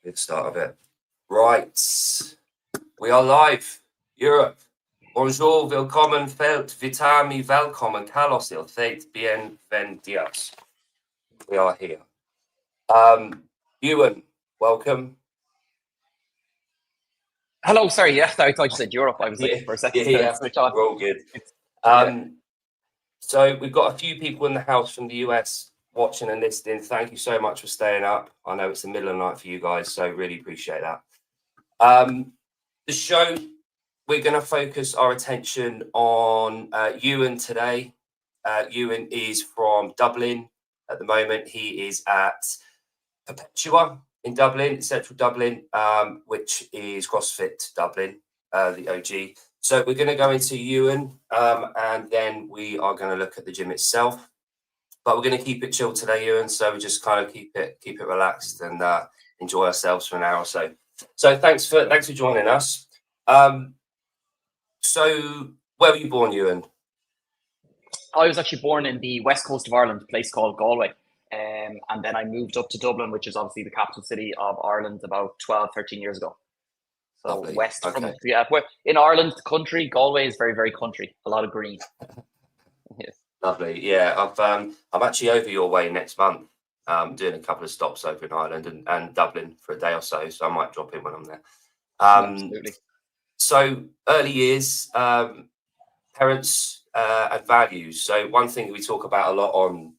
Good start of it. Right. We are live. Europe. Bonjour, willkommen, felt, vitami, welcome, Carlos, il fate, bienvenidos. We are here. Ewan, welcome. Hello, sorry, yeah, I thought you said Europe. I was like, for a second, switch on. We're all good. So we've got a few people in the house from the US watching and listening. Thank you so much for staying up. I know it's the middle of the night for you guys, so really appreciate that. The show, we're going to focus our attention on Ewan today. Ewan is from Dublin at the moment. He is at Perpetua in Dublin, central Dublin, which is CrossFit Dublin, the OG. So we're going to go into Ewan, and then we are going to look at the gym itself. But we're going to keep it chill today, Ewan. So we just kind of keep it relaxed and enjoy ourselves for an hour or so. So thanks for joining us. So where were you born, Ewan? I was actually born in the west coast of Ireland, a place called Galway. And then I moved up to Dublin, which is obviously the capital city of Ireland, about 12, 13 years ago. So Lovely. West Okay. in Ireland, the country, Galway is very, very country. A lot of green. Yes. Lovely. Yeah, I'm actually over your way next month. Doing a couple of stops over in Ireland and Dublin for a day or so. So I might drop in when I'm there. Absolutely. So early years, parents and values. So one thing we talk about a lot on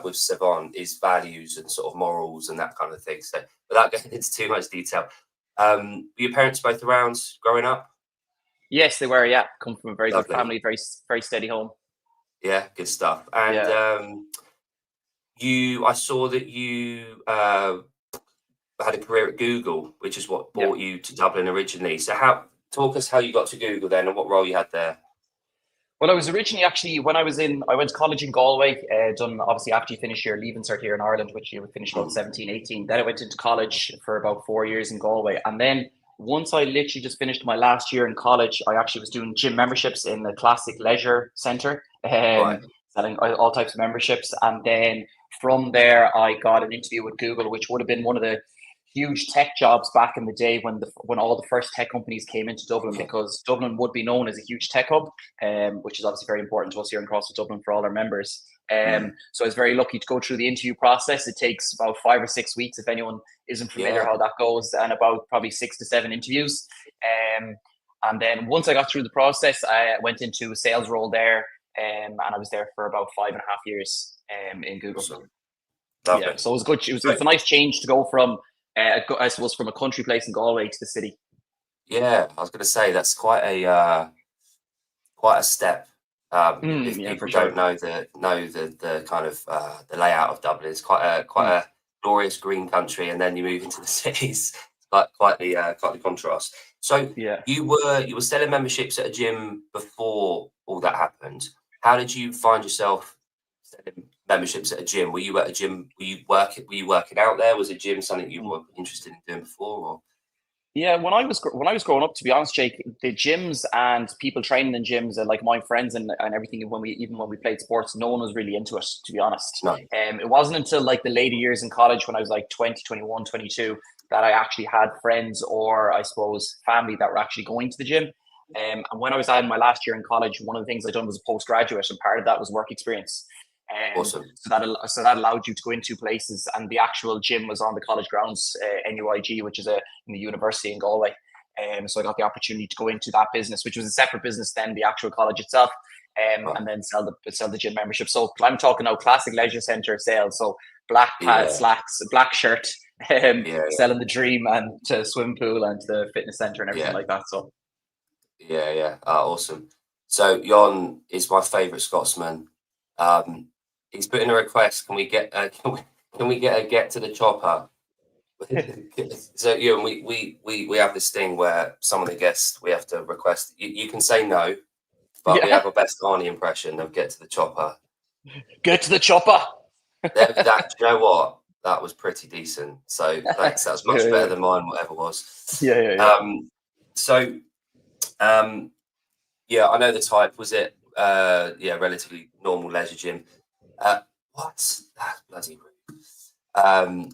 with Sevon is values and sort of morals and that kind of thing. So without getting into too much detail, were your parents both around growing up? Yes, they were. Yeah, come from a very Lovely. good family, very, very steady home. Yeah, good stuff. And I saw that you had a career at Google, which is what brought you to Dublin originally. So talk us how you got to Google then and what role you had there. Well, I was originally actually, I went to college in Galway, done obviously after you finish your leaving cert here in Ireland, which you would finish about 17, 18. Then I went into college for about 4 years in Galway. And then once I literally just finished my last year in college, I actually was doing gym memberships in the classic leisure centre, selling all types of memberships. And then from there, I got an interview with Google, which would have been one of the huge tech jobs back in the day when all the first tech companies came into Dublin, because Dublin would be known as a huge tech hub, which is obviously very important to us here in CrossFit Dublin for all our members. So I was very lucky to go through the interview process. It takes about 5 or 6 weeks if anyone isn't familiar how that goes, and about probably 6 to 7 interviews. And then once I got through the process, I went into a sales role there, and I was there for about 5.5 years in Google. Lovely. So it was good. It was a nice change to go from I suppose from a country place in Galway to the city. Yeah, I was going to say that's quite a step. If people don't know the kind of the layout of Dublin, it's quite a glorious green country, and then you move into the cities. Quite the contrast. So you were selling memberships at a gym before all that happened. How did you find yourself selling memberships at a gym? Were you at a gym? Were you working out there? Was a gym something you were interested in doing before? Or? Yeah, when I was growing up, to be honest, Jake, the gyms and people training in gyms and like my friends and everything, when we played sports, no one was really into it, to be honest. No. It wasn't until like the later years in college when I was like 20, 21, 22 that I actually had friends or I suppose family that were actually going to the gym. And when I was in my last year in college, one of the things I done was a postgraduate, and part of that was work experience. Awesome. So that allowed you to go into places, and the actual gym was on the college grounds, NUIG, which is in the university in Galway. So I got the opportunity to go into that business, which was a separate business than the actual college itself, and then sell the gym membership. So I'm talking now classic leisure centre sales. So black pants, slacks, black shirt, selling the dream and to swim pool and to the fitness centre and everything like that. So awesome. So Jon is my favourite Scotsman. He's put in a request. Can we get a get to the chopper? So we have this thing where some of the guests we have to request. You can say no, but we have a best Arnie impression of get to the chopper. Get to the chopper. That you know what? That was pretty decent. So thanks. That was much better than mine, whatever was. I know the type. Was it relatively normal leisure gym? That's bloody rude.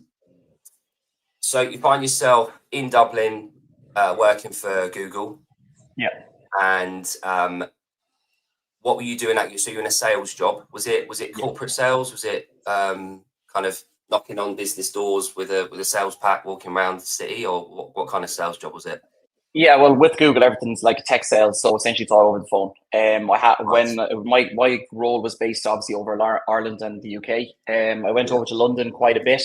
So you find yourself in Dublin, working for Google. Yeah. And what were you doing? So you're in a sales job. Was it corporate sales? Was it kind of knocking on business doors with a sales pack, walking around the city, or what kind of sales job was it? Yeah, well, with Google, everything's like tech sales, so essentially it's all over the phone. When my role was based obviously over Ireland and the UK. I went over to London quite a bit.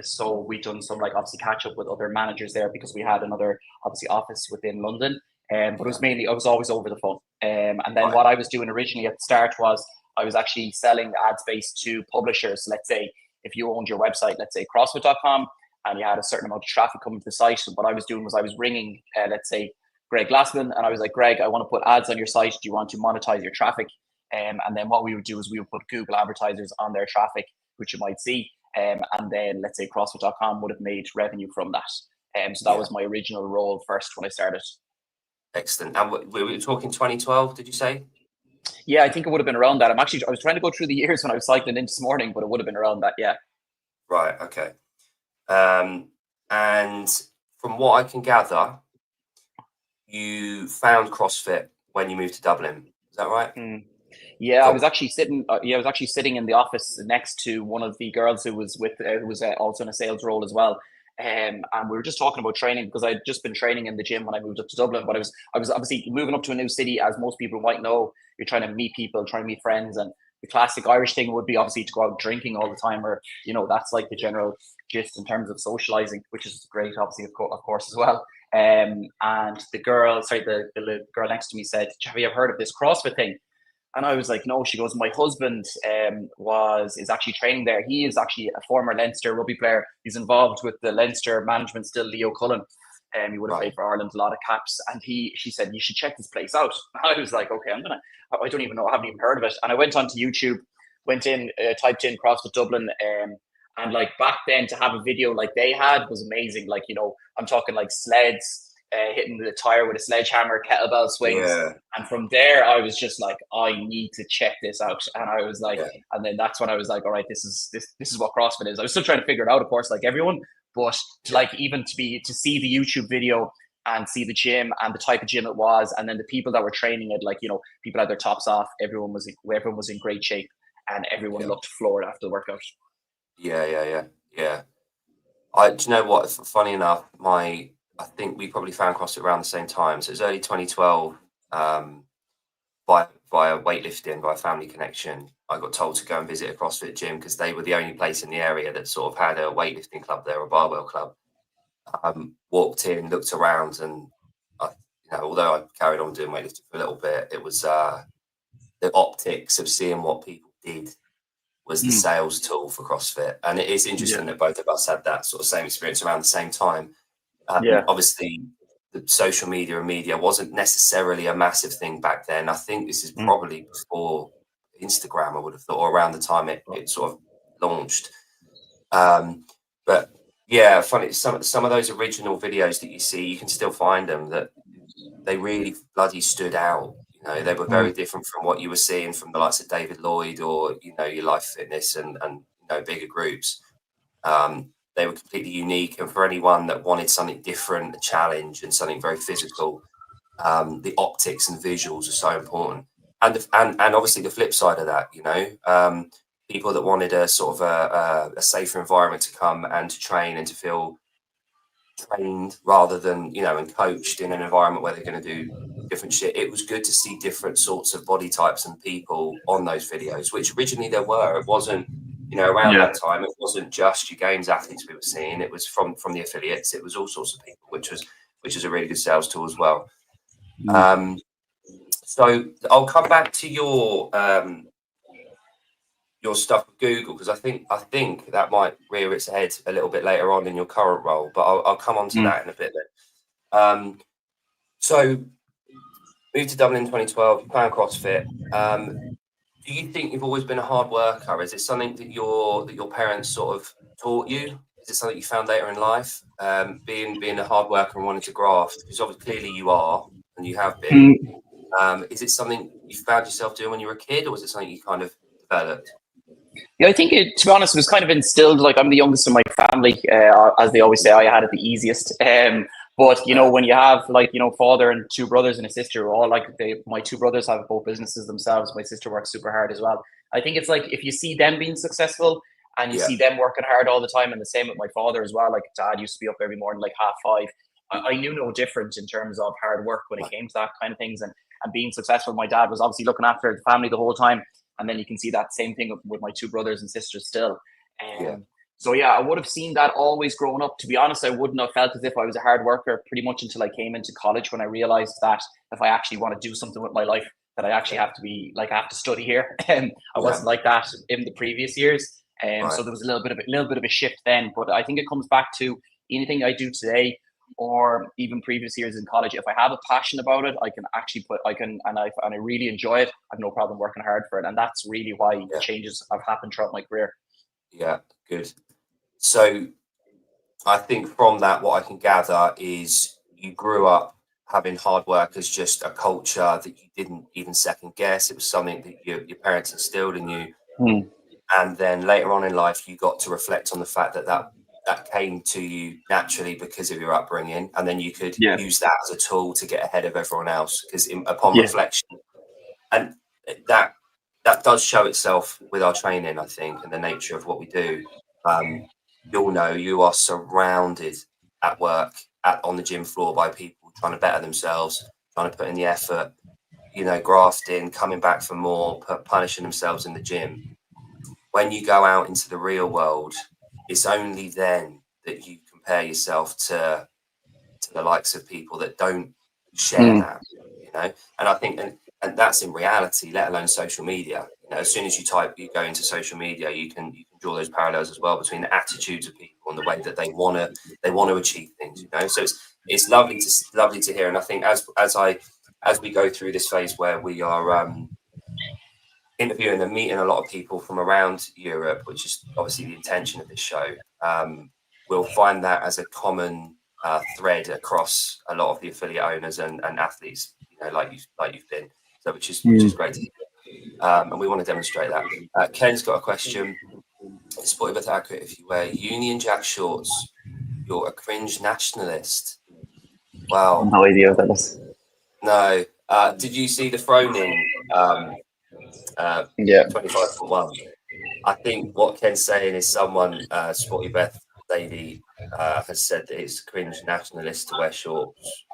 So we done some like obviously catch up with other managers there because we had another obviously office within London. But it was mainly I was always over the phone. And then what I was doing originally at the start was I was actually selling ad space to publishers. Let's say if you owned your website, let's say CrossFit.com. And you had a certain amount of traffic coming to the site. And what I was doing was I was ringing, let's say, Greg Glassman, and I was like, Greg, I want to put ads on your site. Do you want to monetize your traffic? And then what we would do is we would put Google advertisers on their traffic, which you might see. And then let's say CrossFit.com would have made revenue from that. So that was my original role first when I started. Excellent. And we were talking 2012, did you say? Yeah, I think it would have been around that. I was trying to go through the years when I was cycling in this morning, but it would have been around that. Yeah. Right. Okay. And from what I can gather, you found CrossFit when you moved to Dublin. Is that right? Yeah, cool. I was actually sitting in the office next to one of the girls who was also in a sales role as well. And we were just talking about training because I'd just been training in the gym when I moved up to Dublin. But I was obviously moving up to a new city, as most people might know. You're trying to meet people, trying to meet friends, and the classic Irish thing would be obviously to go out drinking all the time, or that's like the general gist in terms of socializing, which is great, obviously, of course as well. And the girl next to me said, "Have you ever heard of this CrossFit thing?" And I was like, "No." She goes, "My husband is actually training there. He is actually a former Leinster rugby player. He's involved with the Leinster management still, Leo Cullen. He would have played for Ireland, a lot of caps." And she said, "You should check this place out." And I was like, "Okay, I don't even know. I haven't even heard of it." And I went onto YouTube, typed in CrossFit Dublin, and like back then to have a video like they had was amazing. Like, I'm talking like sleds, hitting the tire with a sledgehammer, kettlebell swings. Yeah. And from there, I was just like, I need to check this out. And I was like, and then that's when I was like, all right, this is what CrossFit is. I was still trying to figure it out, of course, like everyone, but to see the YouTube video and see the gym and the type of gym it was, and then the people that were training it, like, people had their tops off, everyone was in great shape, and everyone looked floored after the workout. Yeah. Do you know what? Funny enough, I think we probably found CrossFit around the same time. So it was early 2012, via weightlifting, by family connection. I got told to go and visit a CrossFit gym because they were the only place in the area that sort of had a weightlifting club there, a barbell club. Walked in, looked around, and although I carried on doing weightlifting for a little bit, it was the optics of seeing what people did was the sales tool for CrossFit. And it is interesting that both of us had that sort of same experience around the same time. Obviously, the social media and media wasn't necessarily a massive thing back then. I think this is probably before Instagram, I would have thought, or around the time it sort of launched. But yeah, funny, some of those original videos that you see, you can still find them, that they really bloody stood out. They were very different from what you were seeing from the likes of David Lloyd or, your Life Fitness and bigger groups. They were completely unique. And for anyone that wanted something different, a challenge and something very physical, the optics and visuals are so important. And obviously the flip side of that, people that wanted a sort of a safer environment to come and to train and to feel trained rather than, and coached in an environment where they're going to do different shit. It was good to see different sorts of body types and people on those videos, which originally there were. It wasn't, around that time, it wasn't just your games athletes we were seeing. It was from the affiliates. It was all sorts of people, which is a really good sales tool as well. So I'll come back to your stuff with Google, because I think that might rear its head a little bit later on in your current role, but I'll come on to that in a bit then. So moved to Dublin in 2012, you found CrossFit. Do you think you've always been a hard worker? Is it something that your parents sort of taught you? Is it something you found later in life, being a hard worker and wanting to graft? Because obviously clearly you are, and you have been. Is it something you found yourself doing when you were a kid, or was it something you kind of developed? Yeah, I think to be honest, it was kind of instilled. Like I'm the youngest in my family, as they always say, I had it the easiest. But you know, when you have like father and two brothers and a sister, all like my two brothers have both businesses themselves. My sister works super hard as well. I think it's like if you see them being successful and you see them working hard all the time, and the same with my father as well. Like dad used to be up every morning like 5:30. I knew no different in terms of hard work when it came to that kind of things and being successful. My dad was obviously looking after the family the whole time. And then you can see that same thing with my two brothers and sisters still. So yeah, I would have seen that always growing up. To be honest, I wouldn't have felt as if I was a hard worker pretty much until I came into college, when I realized that if I actually want to do something with my life, that I actually have to be like, I have to study here. I wasn't like that in the previous years. So there was a little bit of a shift then. But I think it comes back to anything I do today, or even previous years in college. If I have a passion about it, I can actually and I really enjoy it. I have no problem working hard for it, and that's really why the changes have happened throughout my career. Yeah, good. So I think from that, what I can gather is you grew up having hard work as just a culture that you didn't even second guess. It was something that your parents instilled in you. And then later on in life, you got to reflect on the fact that came to you naturally because of your upbringing, and then you could use that as a tool to get ahead of everyone else. Because upon reflection, and that does show itself with our training, I think, and the nature of what we do. You'll know you are surrounded at work, on the gym floor, by people trying to better themselves, trying to put in the effort, grafting, coming back for more, punishing themselves in the gym. When you go out into the real world, it's only then that you compare yourself to the likes of people that don't share that, And I think, and that's in reality, let alone social media. As soon as you go into social media, you can draw those parallels as well between the attitudes of people and the way that they want to achieve things. So it's lovely to hear. And I think as we go through this phase where we are interviewing and meeting a lot of people from around Europe, which is obviously the intention of this show, we'll find that as a common thread across a lot of the affiliate owners and athletes, like you've been. So which is great to hear. And we want to demonstrate that. Ken's got a question. Sporty but accurate. If you wear Union Jack shorts, you're a cringe nationalist. Wow. No idea what that is. No. Did you see the Froning? 25.1. I think what Ken's saying is someone, Sporty Beth lady, has said that it's cringe nationalist to wear shorts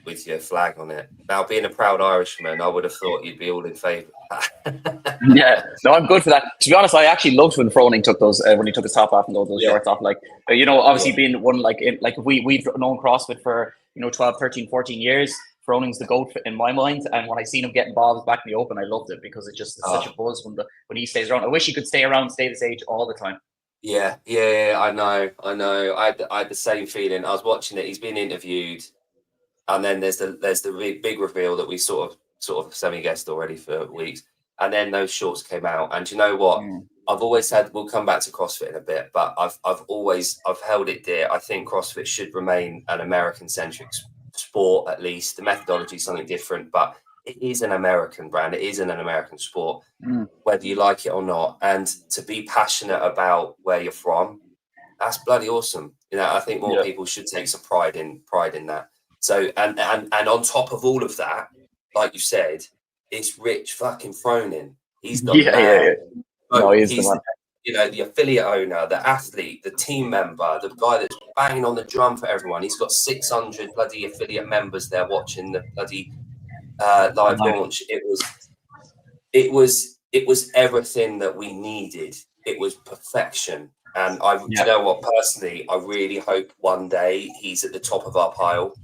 with your flag on it. Now, being a proud Irishman, I would have thought you'd be all in favour of that. No, I'm good for that. To be honest, I actually loved when Froning took those, when he took his top off and those shorts off. Like, obviously being one, like we've known CrossFit for 12, 13, 14 years. Froning's the GOAT in my mind, and when I seen him getting balls back in the open, I loved it because it's such a buzz when he stays around. I wish he could stay this age all the time. Yeah, I know. I had the same feeling. I was watching it. He's been interviewed, and then there's the big reveal that we sort of semi-guessed already for weeks, and then those shorts came out. And you know what? I've always had. We'll come back to CrossFit in a bit, but I've held it dear. I think CrossFit should remain an American-centric sport, at least. The methodology is something different, but it is an American brand. It is an American sport, whether you like it or not. And to be passionate about where you're from, that's bloody awesome. I think more people should take some pride in that. So, and on top of all of that, like you said, it's Rich fucking Froning. He's the man. No, he's the man. The affiliate owner, the athlete, the team member, the guy that's banging on the drum for everyone. He's got 600 bloody affiliate members there watching the bloody live launch. It was everything that we needed. It was perfection. And you know what, personally, I really hope one day he's at the top of our pile.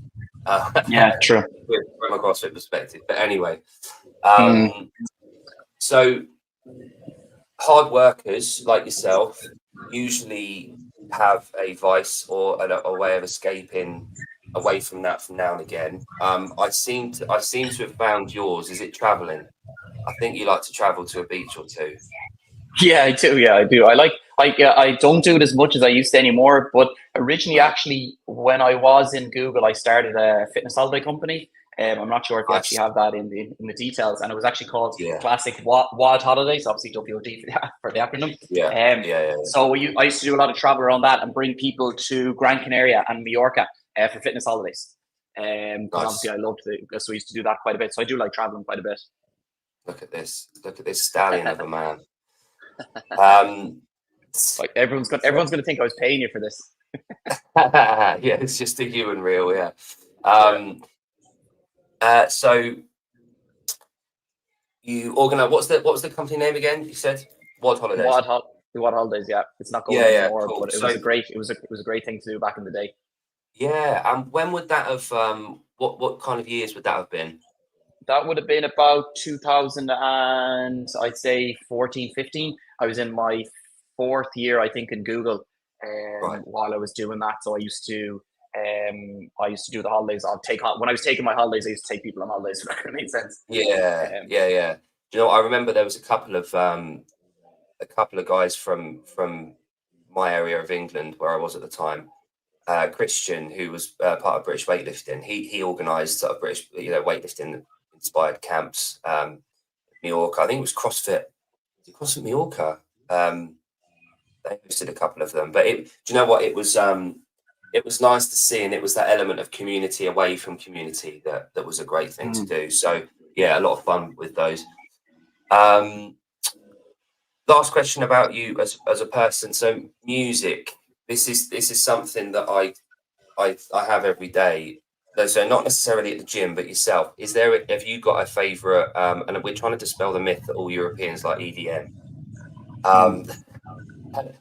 True. From a CrossFit perspective. But anyway, so hard workers like yourself usually have a vice or a way of escaping away from that from now and again. I seem to have found yours. Is it traveling? I think you like to travel to a beach or two. Yeah, I do. I don't do it as much as I used to anymore. But originally, actually, when I was in Google, I started a fitness holiday company. I'm not sure if you actually have that in the details, and it was actually called Yeah. Classic Wild Holidays, obviously WOD for the acronym. So I used to do a lot of travel around that and bring people to Gran Canaria and Mallorca for fitness holidays. Because obviously I loved it, so I used to do that quite a bit. So I do like traveling quite a bit. Look at this stallion of a man. Like everyone's gonna think I was paying you for this. Yeah, it's just a human reel. Yeah. So you organize. What was the company name again? You said Wild Holidays. Wild Holidays. Yeah, it's not going anymore, cool. But it was a great thing to do back in the day. Yeah, and when would that have? What kind of years would that have been? That would have been about 2000 and I'd say 14, 15. I was in my 4th year, I think, in Google, while I was doing that. So I used to do the holidays. When I was taking my holidays, I used to take people on holidays. If that makes sense. Yeah. Do you know? I remember there was a couple of guys from my area of England where I was at the time. Christian, who was part of British weightlifting, he organised sort of British, weightlifting inspired camps. Mallorca, I think it was CrossFit. CrossFit Mallorca. They hosted a couple of them, but do you know what? It was nice to see, and it was that element of community away from community that was a great thing to do. So yeah, a lot of fun with those. Last question about you as a person. So music. This is something that I have every day. So not necessarily at the gym, but yourself. Have you got a favourite? And we're trying to dispel the myth that all Europeans like EDM.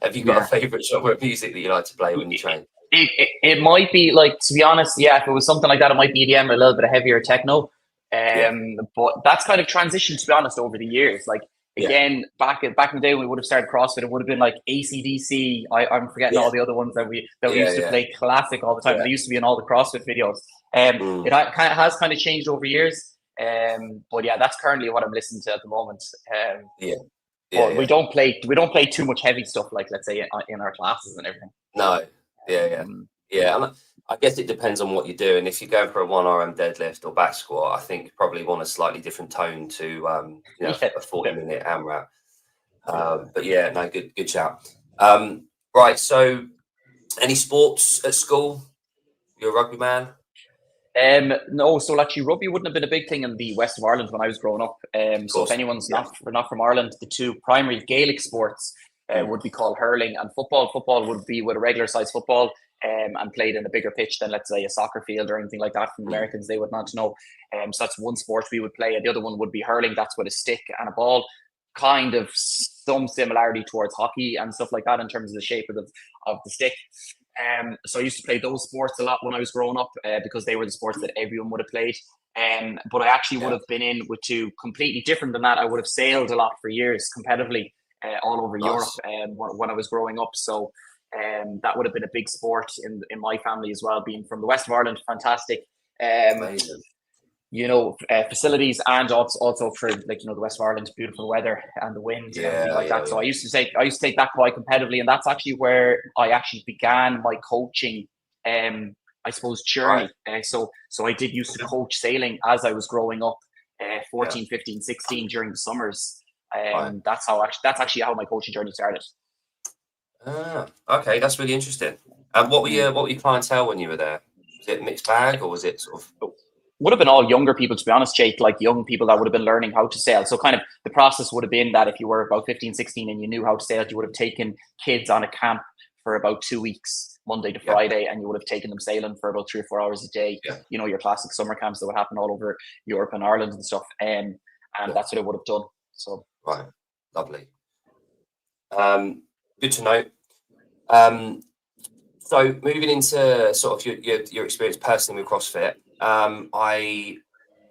Have you got a favourite genre of music that you like to play when you train? It might be, like, to be honest, if it was something like that, it might be EDM, a little bit of heavier techno. But that's kind of transitioned, to be honest, over the years. Like, again, back in the day when we would have started CrossFit, it would have been like AC/DC. I'm forgetting all the other ones that we used to play classic all the time. They used to be in all the CrossFit videos. It has kind of changed over years. But yeah, that's currently what I'm listening to at the moment. But we don't play too much heavy stuff, like, let's say, in our classes and everything. No. And I guess it depends on what you're doing. If you're going for a 1RM deadlift or back squat, I think you probably want a slightly different tone to a 40-minute AMRAP. But yeah, no, good shout. Right, so any sports at school? You're a rugby man? No, so actually rugby wouldn't have been a big thing in the west of Ireland when I was growing up. So if anyone's not from Ireland, the two primary Gaelic sports would be called hurling and football. Football would be with a regular size football and played in a bigger pitch than, let's say, a soccer field or anything like that. From Americans, they would not know. So that's one sport we would play. And the other one would be hurling. That's with a stick and a ball. Kind of some similarity towards hockey and stuff like that in terms of the shape of the stick. So I used to play those sports a lot when I was growing up because they were the sports that everyone would have played. But I actually would have been in with two completely different than that. I would have sailed a lot for years competitively all over Europe when I was growing up. So that would have been a big sport in my family as well, being from the west of Ireland. Fantastic. Facilities, and also for, like, the west of Ireland, beautiful weather and the wind and everything like that. So I used to take that quite competitively, and that's actually where I actually began my coaching, I suppose, journey. So I did used to coach sailing as I was growing up, 14, 15, 16 during the summers. That's actually how my coaching journey started. Okay, that's really interesting. And what were your clientele when you were there? Was it a mixed bag, or was it sort of? Would have been all younger people, to be honest, Jake, like young people that would have been learning how to sail. So kind of the process would have been that if you were about 15, 16 and you knew how to sail, you would have taken kids on a camp for about 2 weeks, Monday to Friday, and you would have taken them sailing for about 3 or 4 hours a day. Your classic summer camps that would happen all over Europe and Ireland and stuff. And that's what I would have done. So lovely. Good to know. So moving into sort of your experience personally with CrossFit, I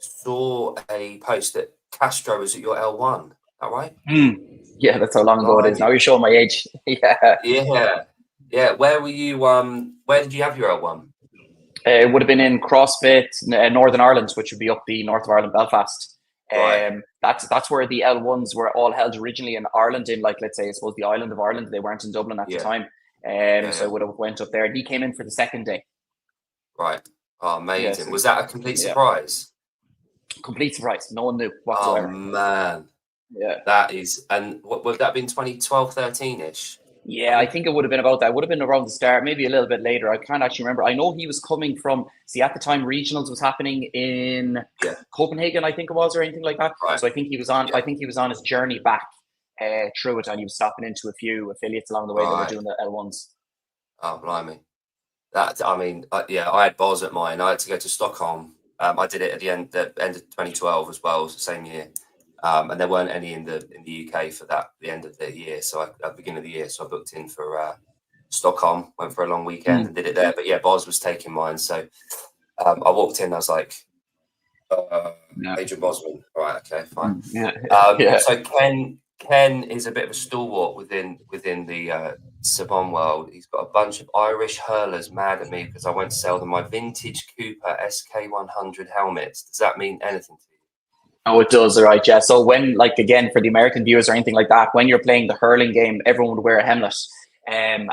saw a post that Castro was at your L1. Is that right? Yeah, that's how long ago it is. Now you're showing my age. Yeah. Where were you? Where did you have your L1? It would have been in CrossFit Northern Ireland, which would be up the north of Ireland, Belfast. That's where the L1s were all held originally in Ireland, in, like, let's say, I suppose, the island of Ireland. They weren't in Dublin at the time. So I would have went up there, and he came in for the second day. Right. Oh, amazing. Was that a complete surprise? Complete surprise. No one knew Oh whatsoever. man, Yeah. that is, and what would that have been 2012, 13-ish? Yeah, I think it would have been about that. It would have been around the start, maybe a little bit later. I can't actually remember. I know he was coming from, see, at the time, regionals was happening in Yeah, Copenhagen, I think it was, or anything like that. right. So I think he was on. Yeah. I think he was on his journey back through it, and he was stopping into a few affiliates along the way that were Right. doing the L1s. Oh, blimey. That, I mean, yeah, I had Boz at mine. I had to go to Stockholm. I did it at the end of 2012 as well, it was the same year. And there weren't any in the UK for that, the end of the year. So at the beginning of the year, so I booked in for Stockholm, went for a long weekend and did it there. But yeah, Boz was taking mine. So I walked in, I was like, Adrian Bosman. Right, okay, fine. Yeah. So Ken is a bit of a stalwart within the Sabon world. He's got a bunch of Irish hurlers mad at me because I won't sell them my vintage Cooper SK100 helmets. Does that mean anything to you? Oh, it does, all right, yeah. So when, like, again, for the American viewers or anything like that, when you're playing the hurling game, everyone would wear a helmet. And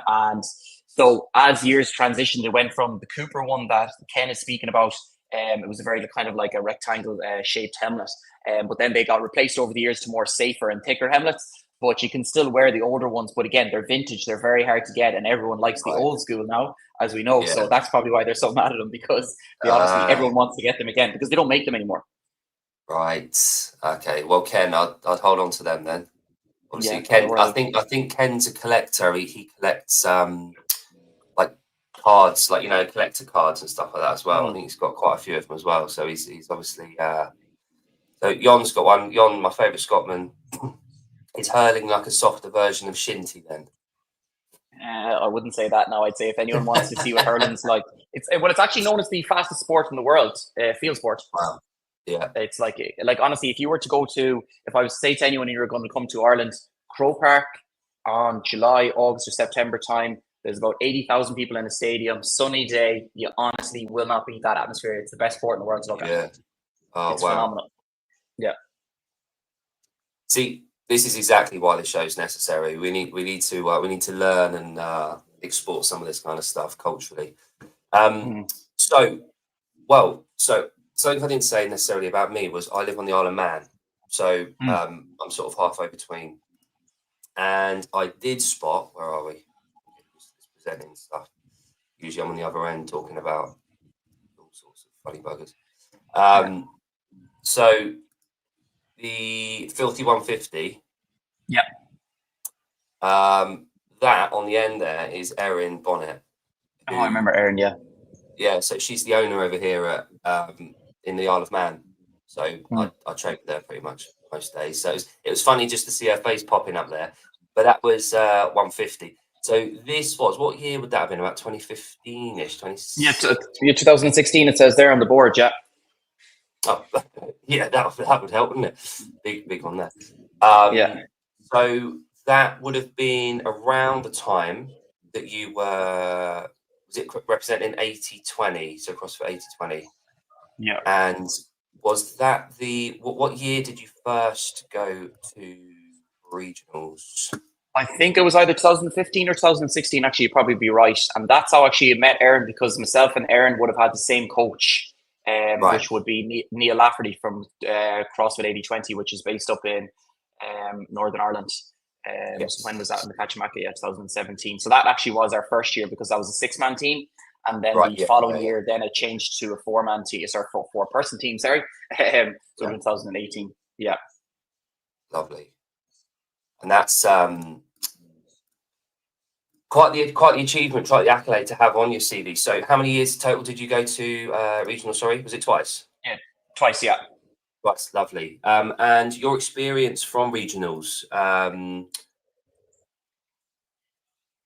so as years transitioned, it went from the Cooper one that Ken is speaking about. It was a very kind of like a rectangle shaped helmet. But then they got replaced over the years to more safer and thicker helmets. But you can still wear the older ones. But again, they're vintage. They're very hard to get. And everyone likes the Right. old school now, as we know. Yeah. So that's probably why they're so mad at them, because they honestly, everyone wants to get them again because they don't make them anymore. Right. Okay. Well, Ken, I'd hold on to them then. Obviously, Yeah, Ken. no I worries. think Ken's a collector. He collects like cards, like collector cards and stuff like that as well. I think he's got quite a few of them as well. So he's obviously. So Jon's got one. Jon, my favourite Scotsman, is hurling like a softer version of Shinty. Then I wouldn't say that now. I'd say if anyone wants to see what hurling's like, it's actually known as the fastest sport in the world, field sport. wow. Yeah. It's like honestly, if you were to go to, if I was to say to anyone, you were going to come to Ireland, Crow Park on July, August, or September time, there's about 80,000 people in a stadium, sunny day. You honestly will not beat that atmosphere. It's the best sport in the world to look at. Yeah. Oh, it's wow. phenomenal. Yeah. See, this is exactly why the show's necessary. We need to learn and export some of this kind of stuff culturally. So something I didn't say necessarily about me was I live on the Isle of Man, so I'm sort of halfway between. And I did spot, where are we? Presenting stuff. Usually I'm on the other end talking about all sorts of funny buggers. So the Filthy 150. Yeah. That on the end there is Erin Bonnet. Oh, I remember Erin. Yeah. Yeah, so she's the owner over here at in the Isle of Man. So I trained there pretty much most days. So it was funny just to see her face popping up there. But that was 150. So this was, what year would that have been? About 2015-ish, 2016. It says there on the board. Yeah. Oh, yeah, that would help, wouldn't it? Big on that. Yeah. So that would have been around the time that you were, was it representing 80-20, so CrossFit 80-20? Yeah. And was that what year did you first go to regionals? I think it was either 2015 or 2016. Actually, you'd probably be right. And that's how actually I met Erin, because myself and Erin would have had the same coach, which would be Neil Lafferty from CrossFit 80-20, which is based up in Northern Ireland. So when was that in the Catchmacka? Yeah, 2017. So that actually was our first year, because that was a 6-man team. And then the following year, then it changed to a 4-man team, sorry, 4-person team, sorry. So in 2018. Yeah. Lovely. And that's quite the achievement, quite the accolade to have on your CV. So how many years total did you go to regional? Sorry, was it twice? Yeah, twice, yeah. Twice, lovely. And your experience from regionals,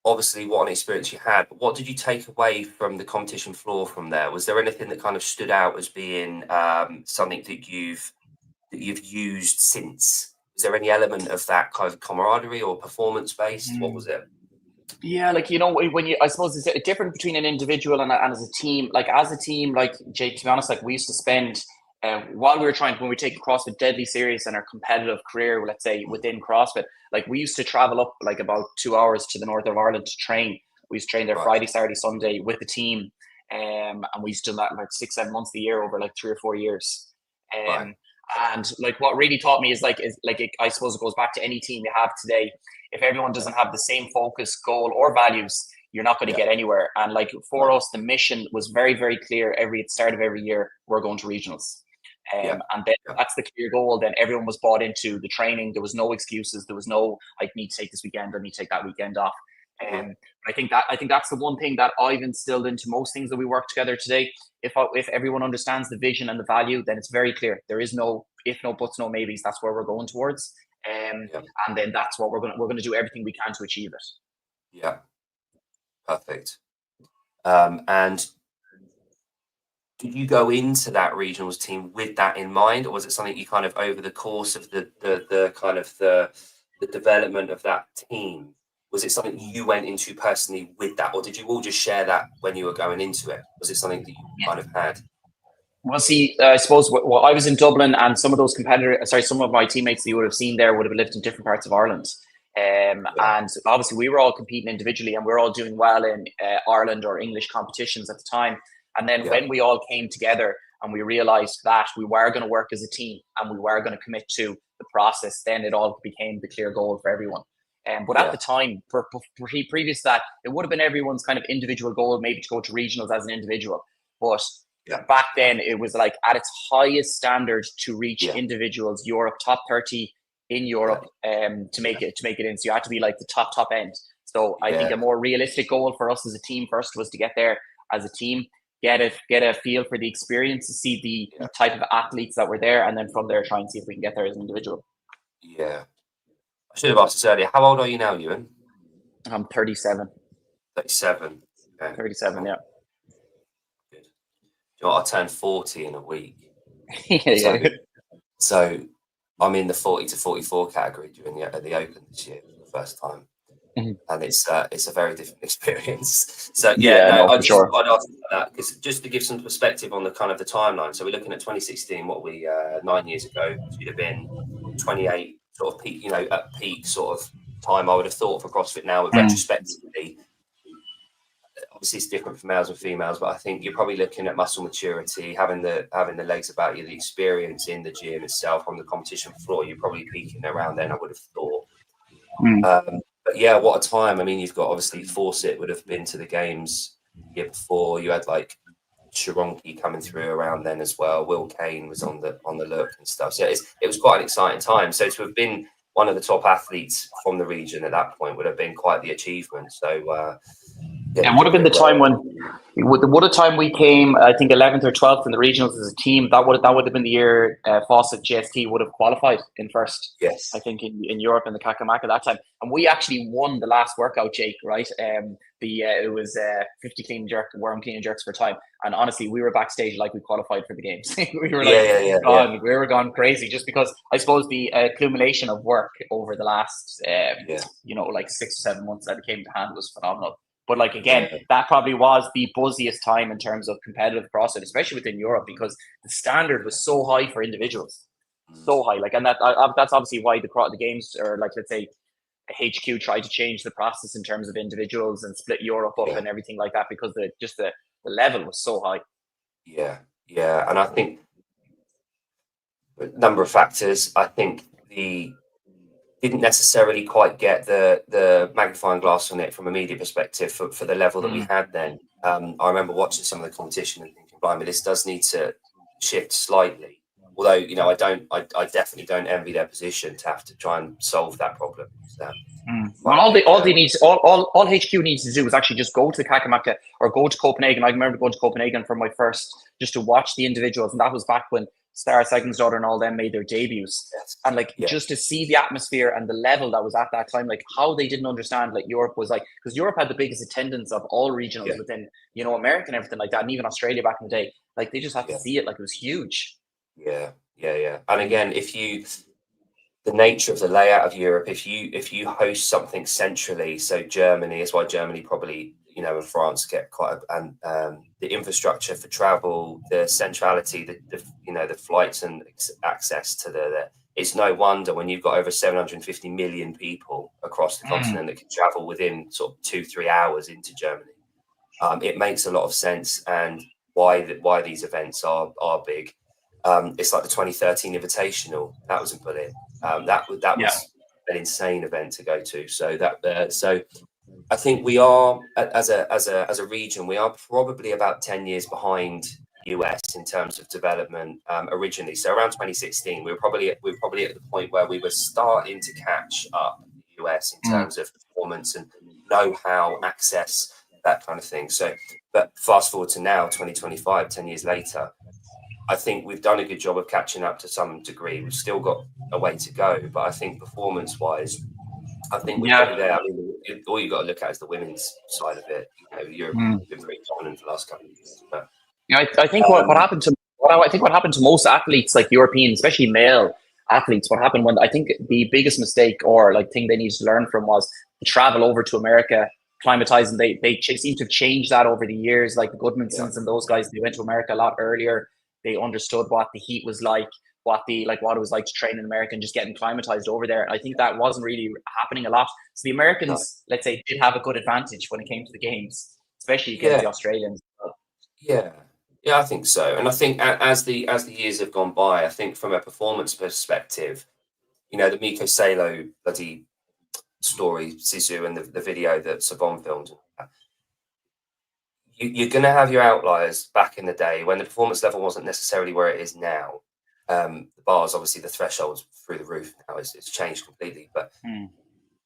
obviously what an experience you had, but what did you take away from the competition floor from there? Was there anything that kind of stood out as being something that you've used since? Is there any element of that kind of camaraderie or performance based? What was it? Yeah, like, when you, I suppose it's a difference between an individual and as a team. Like, as a team, like, Jake, to be honest, like, we used to spend, while we were when we take CrossFit deadly serious and our competitive career, let's say, within CrossFit, like, we used to travel up like about 2 hours to the north of Ireland to train. We used to train there Friday, Saturday, Sunday with the team. And we used to do that like 6-7 months a year over like 3 or 4 years. Right. And like what really taught me is I suppose it goes back to any team you have today. If everyone doesn't have the same focus, goal, or values, you're not going to get anywhere. And like for us, the mission was very, very clear. At the start of every year, we're going to regionals. And then that's the clear goal. Then everyone was bought into the training. There was no excuses. There was no, I need to take this weekend, I need to take that weekend off. I think that's the one thing that I've instilled into most things that we work together today. If everyone understands the vision and the value, then it's very clear. There is no if, no buts, no maybes. That's where we're going towards. And then that's what we're going to do everything we can to achieve it. Yeah. Perfect. And did you go into that regionals team with that in mind, or was it something you kind of over the course of the kind of the development of that team? Was it something you went into personally with that, or did you all just share that when you were going into it? Was it something that you kind of had? Well, see, I suppose I was in Dublin, and some of those some of my teammates that you would have seen there would have lived in different parts of Ireland. And obviously we were all competing individually, and we were all doing well in Ireland or English competitions at the time. And then when we all came together and we realized that we were going to work as a team and we were going to commit to the process, then it all became the clear goal for everyone. But at the time, previous to that, it would have been everyone's kind of individual goal, maybe to go to regionals as an individual. But back then, it was like at its highest standard to reach individuals, Europe, top 30 in Europe, to make it in. So you had to be like the top end. So I think a more realistic goal for us as a team first was to get there as a team, get a feel for the experience, to see the type of athletes that were there, and then from there try and see if we can get there as an individual. Yeah. I should have asked this earlier. How old are you now, Ewan? I'm 37. 37. Okay. 37, yeah. Good. You know what? I turned 40 in a week. So I'm in the 40 to 44 category during the Open this year for the first time. And it's a very different experience. So I'd ask that because just to give some perspective on the kind of the timeline. So we're looking at 2016. What we 9 years ago, she'd have been 28, sort of peak, at peak sort of time. I would have thought for CrossFit now, retrospectively, obviously it's different for males and females, but I think you're probably looking at muscle maturity, having the legs about you, the experience in the gym itself on the competition floor. You're probably peaking around then, I would have thought. But yeah, what a time. I mean, you've got obviously Fawcett would have been to the games the year before. You had like Sharonki coming through around then as well. Will Kane was on the look and stuff. So it was quite an exciting time. So to have been one of the top athletes from the region at that point would have been quite the achievement. So it would have been the time we came, I think 11th or 12th in the regionals as a team. That would have been the year Fawcett GST would have qualified in first. Yes, I think in Europe in the Kakamaka that time, and we actually won the last workout, Jake. Right, it was 50 clean and jerk, worm clean and jerks for time. And honestly, we were backstage like we qualified for the games. We were we were gone crazy just because I suppose the accumulation of work over the last like 6 or 7 months that it came to hand was phenomenal. But like again, that probably was the buzziest time in terms of competitive CrossFit, especially within Europe, because the standard was so high for individuals, so high. Like, and that's obviously why the games, or like let's say HQ tried to change the process in terms of individuals and split Europe up and everything like that, because the level was so high. Yeah, and I think a number of factors. I think didn't necessarily quite get the magnifying glass on it from a media perspective for the level that we had then. I remember watching some of the competition and thinking, blimey, this does need to shift slightly. Although, I definitely don't envy their position to have to try and solve that problem. So, well, all HQ needs to do is actually just go to Kakamaka or go to Copenhagen. I remember going to Copenhagen for my first, just to watch the individuals, and that was back when Sarah Segensdottir and all them made their debuts. And just to see the atmosphere and the level that was at that time, like how they didn't understand like Europe was like, because Europe had the biggest attendance of all regionals within, America and everything like that, and even Australia back in the day. Like they just had to see it, like it was huge. Yeah. And again, the nature of the layout of Europe, if you host something centrally, so Germany, that's why Germany probably, and France get quite the infrastructure for travel, the centrality, the flights and access to it's no wonder when you've got over 750 million people across the continent that can travel within sort of 2-3 hours into Germany. It makes a lot of sense, and why these events are big. It's like the 2013 Invitational. That was in Berlin. That was an insane event to go to. So so I think we are, as a region, we are probably about 10 years behind US in terms of development originally. So around 2016, we were probably at the point where we were starting to catch up the US in terms of performance and know-how, access, that kind of thing. So, but fast forward to now, 2025, 10 years later, I think we've done a good job of catching up to some degree. We've still got a way to go, but I think performance-wise, I think we're probably there. I mean, all you got to look at is the women's side of it. You know, Europe has been pretty dominant for the last couple of years. But I think what happened to what happened to most athletes, like European, especially male athletes, what happened when I think the biggest mistake or like thing they needed to learn from was to travel over to America, climatize, and they seem to change that over the years. Like the Goodmansons and those guys, they went to America a lot earlier. They understood what the heat was like, what it was like to train in America and just getting climatized over there. And I think that wasn't really happening a lot. So the Americans, let's say, did have a good advantage when it came to the games, especially against the Australians. Yeah, I think so. And I think as the years have gone by, I think from a performance perspective, you know, the Miko Salo bloody story, Sisu, and the video that Savon filmed, you're going to have your outliers back in the day when the performance level wasn't necessarily where it is now. The bars, obviously, the thresholds through the roof now. It's changed completely. But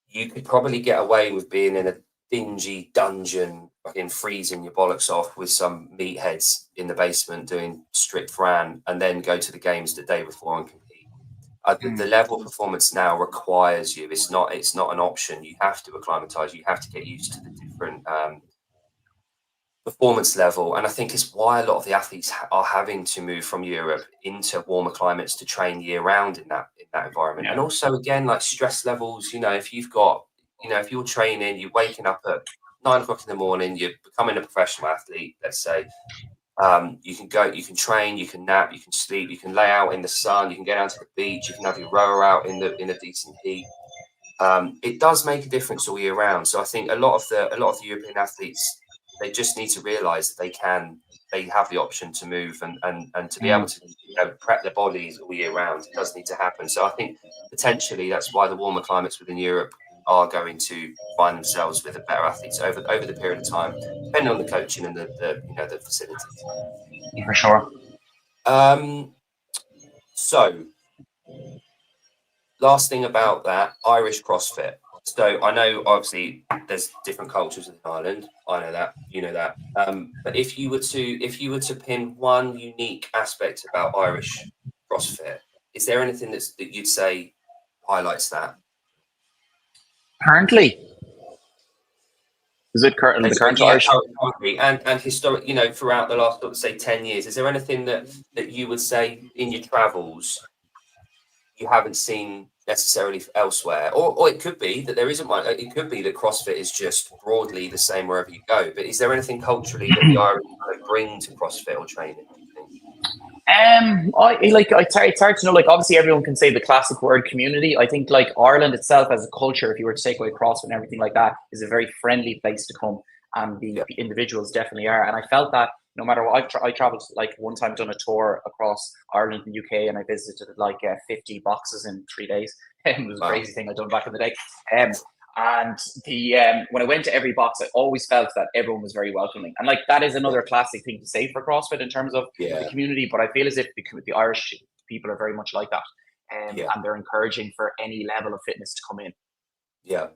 you could probably get away with being in a dingy dungeon, fucking freezing your bollocks off with some meatheads in the basement doing strict Fran, and then go to the games the day before and compete. The level of performance now requires you. It's not an option. You have to acclimatise. You have to get used to the different performance level, and I think it's why a lot of the athletes are having to move from Europe into warmer climates to train year round in that environment. And also, again, like stress levels. You know, if you're training, you're waking up at 9 o'clock in the morning, you're becoming a professional athlete. Let's say you can go, you can train, you can nap, you can sleep, you can lay out in the sun, you can get down to the beach, you can have your rower out in a decent heat. It does make a difference all year round. So I think a lot of the European athletes, they just need to realise that they have the option to move and to be able to prep their bodies all year round. It does need to happen. So I think potentially that's why the warmer climates within Europe are going to find themselves with a better athletes over the period of time, depending on the coaching and the facilities. For sure. So last thing about that, Irish CrossFit. So I know obviously there's different cultures in Ireland. I know that, you know that. But if you were to pin one unique aspect about Irish CrossFit, is there anything that you'd say highlights that? Currently, is it current? The current Irish and historic, you know, throughout the last, let's say, 10 years, is there anything that you would say in your travels you haven't seen necessarily elsewhere, or it could be that there isn't one. It could be that CrossFit is just broadly the same wherever you go. But is there anything culturally that the Irish bring to CrossFit or training? It's hard to know. Like, obviously, everyone can say the classic word community. I think like Ireland itself as a culture, if you were to take away CrossFit and everything like that, is a very friendly place to come, and the individuals definitely are. And I felt that no matter what, I traveled like one time, done a tour across Ireland and UK, and I visited like 50 boxes in 3 days. It was a crazy thing I'd done back in the day. And when I went to every box, I always felt that everyone was very welcoming. And like that is another classic thing to say for CrossFit in terms of the community. But I feel as if the Irish people are very much like that, and they're encouraging for any level of fitness to come in. Yeah,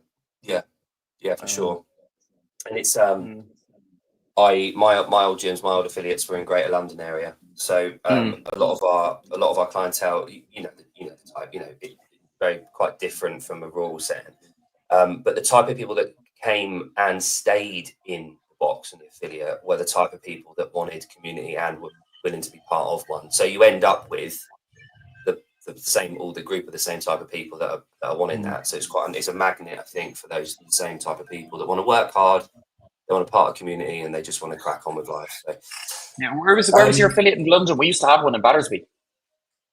for sure. And it's my old gyms, my old affiliates were in Greater London area, so a lot of our clientele, the type, it's very quite different from a rural setting. But the type of people that came and stayed in the box and the affiliate were the type of people that wanted community and were willing to be part of one. So you end up with the group of the same type of people that are wanting that. So it's a magnet, I think, for those same type of people that want to work hard. They want to part of community and they just want to crack on with life. So, where was your affiliate in London? We used to have one in Battersby.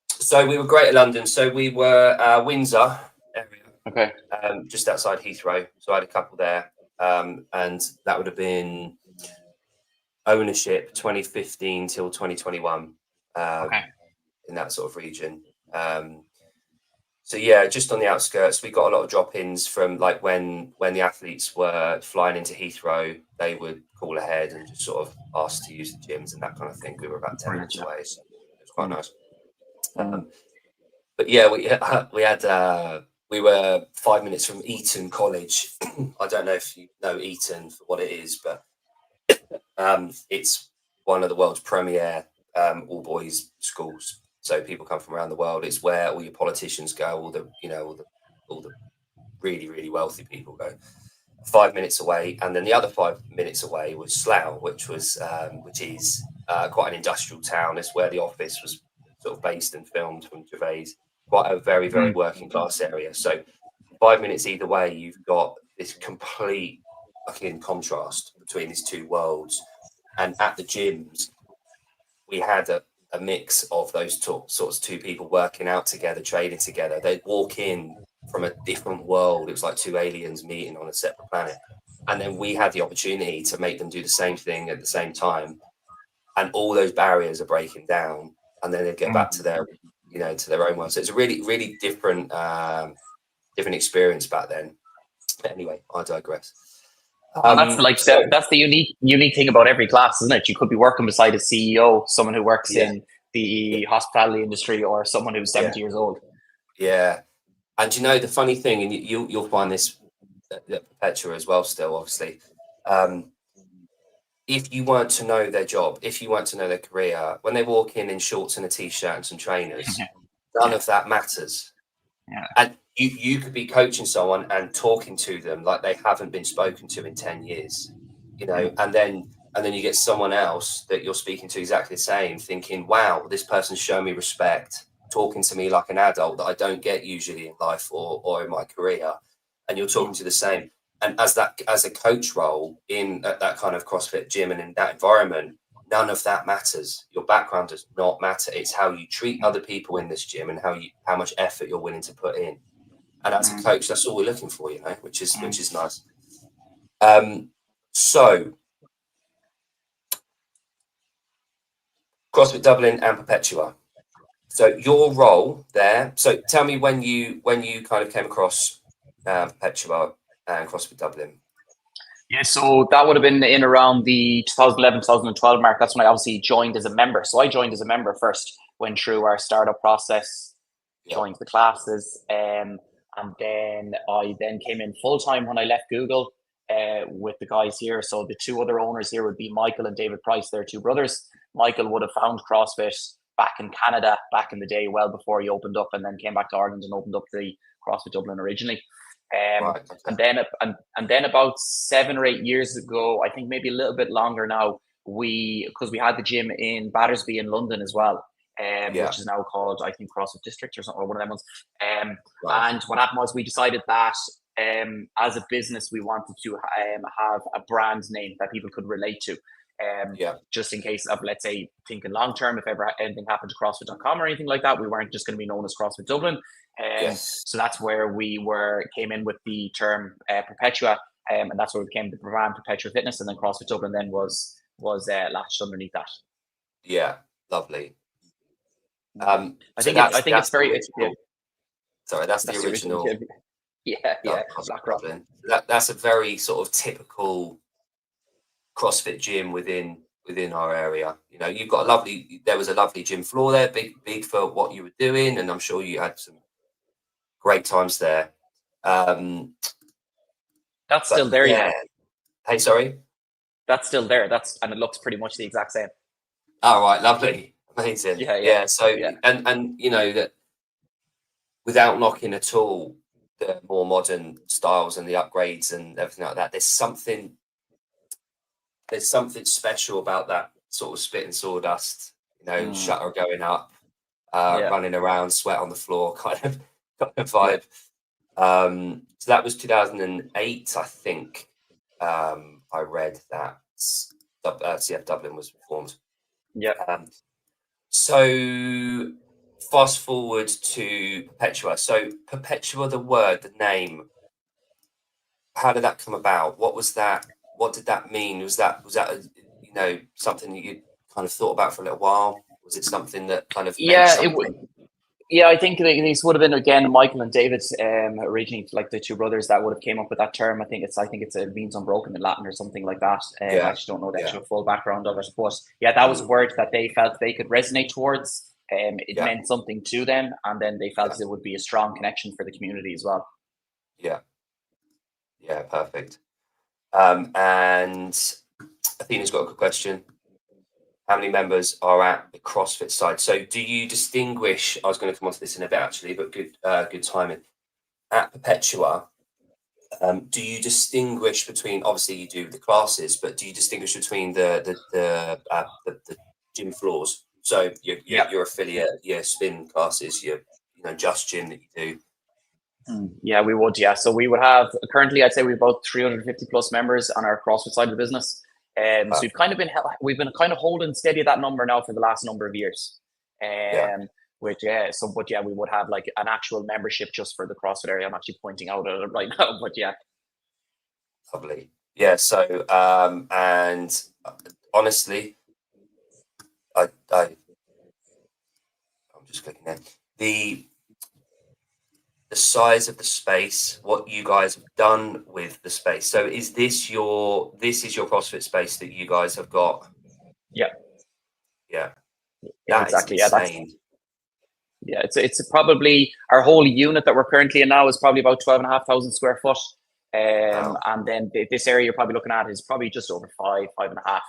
So we were Greater London. So we were Windsor area. Okay. Just outside Heathrow. So I had a couple there. And that would have been ownership 2015 till 2021. Okay. in that sort of region. So yeah, just on the outskirts, we got a lot of drop-ins from like when the athletes were flying into Heathrow, they would call ahead and just sort of ask to use the gyms and that kind of thing. We were about 10 minutes away, so it was quite nice. But yeah, we were 5 minutes from Eton College. I don't know if you know Eton for what it is, but it's one of the world's premier all boys schools. So people come from around the world. It's where all your politicians go, all the really, really wealthy people go. 5 minutes away, and then the other 5 minutes away was Slough, which is quite an industrial town. It's where the Office was sort of based and filmed from Gervais. Quite a very, very working class area. So 5 minutes either way, you've got this complete fucking contrast between these two worlds. And at the gyms, we had a mix of those sorts of two people working out together, training together. They'd walk in from a different world. It was like two aliens meeting on a separate planet. And then we had the opportunity to make them do the same thing at the same time. And all those barriers are breaking down. And then they get back to their, to their own world. So it's a really, really different experience back then. But anyway, I digress. That's the unique thing about every class, isn't it? You could be working beside a CEO, someone who works in the hospitality industry, or someone who's 70 years old. Yeah, and the funny thing, and you'll find this at Perpetua as well. Still, obviously, if you weren't to know their job, if you weren't to know their career, when they walk in shorts and a t-shirt and some trainers, none of that matters. Yeah. And you could be coaching someone and talking to them like they haven't been spoken to in 10 years, and then you get someone else that you're speaking to exactly the same, thinking, wow, this person's shown me respect, talking to me like an adult that I don't get usually in life or in my career. And you're talking to the same. And as a coach role in that kind of CrossFit gym and in that environment, none of that matters. Your background does not matter. It's how you treat other people in this gym and how much effort you're willing to put in. And as a coach, that's all we're looking for, which is nice. So CrossFit Dublin and Perpetua. So your role there. So tell me when you kind of came across Perpetua and CrossFit Dublin. Yeah, so that would have been in around the 2011, 2012 mark. That's when I obviously joined as a member. So I joined as a member first, went through our startup process, joined the classes, and then I came in full time when I left Google with the guys here. So the two other owners here would be Michael and David Price. They're two brothers. Michael would have found CrossFit back in Canada back in the day, well before he opened up, and then came back to Ireland and opened up the CrossFit Dublin originally. And then about 7 or 8 years ago, I think maybe a little bit longer now, because we had the gym in Battersby in London as well, which is now called, I think, CrossFit District or something, or one of them ones. And what happened was we decided that as a business, we wanted to have a brand name that people could relate to. Just in case of, let's say, thinking long term, if ever anything happened to CrossFit.com or anything like that, we weren't just going to be known as CrossFit Dublin. So that's where we came in with the term Perpetua, and that's where we became the brand Perpetua Fitness, and then CrossFit Dublin then was latched underneath that. Yeah, lovely. I think it's very. Sorry, that's the original. Black Rock. That's a very sort of typical CrossFit gym within our area. You've got there was a lovely gym floor there, big for what you were doing, and I'm sure you had some great times there. That's still there, yeah. Hey, sorry? That's still there. And it looks pretty much the exact same. Oh, right, lovely. Amazing. Yeah. So, and that without knocking at all the more modern styles and the upgrades and everything like that, there's something special about that sort of spit and sawdust, shutter going up, running around, sweat on the floor kind of vibe. So that was 2008, I think. I read that CF Dublin was formed. So fast forward to Perpetua. So Perpetua, the word, the name, how did that come about? What was that? What did that mean? Was that something that you kind of thought about for a little while? Was it something that kind of meant Yeah, something? yeah, I think these would have been again Michael and David originally, like the two brothers that would have came up with that term. I think it means unbroken in Latin or something like that. I Yeah, actually don't know the yeah, actual full background of it, but yeah, that was a mm, word that they felt they could resonate towards. It yeah, meant something to them, and then they felt yeah, it would be a strong connection for the community as well. yeah, yeah. Perfect. And Athena's got a good question. How many members are at the CrossFit side? So, do you distinguish? I was going to come on to this in a bit actually, but good timing. At Perpetua, do you distinguish between? Obviously, you do the classes, but do you distinguish between the gym floors? So, Yeah. your affiliate, your spin classes, your just gym that you do. Yeah, we would. Yeah, so we would have currently, I'd say we've about 350 plus members on our CrossFit side of the business. So Uh, we've been kind of holding steady at that number now for the last number of years. yeah, Which yeah, so but yeah, we would have like an actual membership just for the CrossFit area. I'm actually pointing out at it right now, but yeah. lovely. Yeah. So, and honestly, I'm just clicking there. The size of the space, what you guys have done with the space. So this is your CrossFit space that you guys have got? Yeah, Yeah, yeah, that is exactly. Yeah, that's insane. yeah. It's probably our whole unit that we're currently in now is probably about 12,500 square foot. Wow. And then this area you're probably looking at is probably just over five and a half.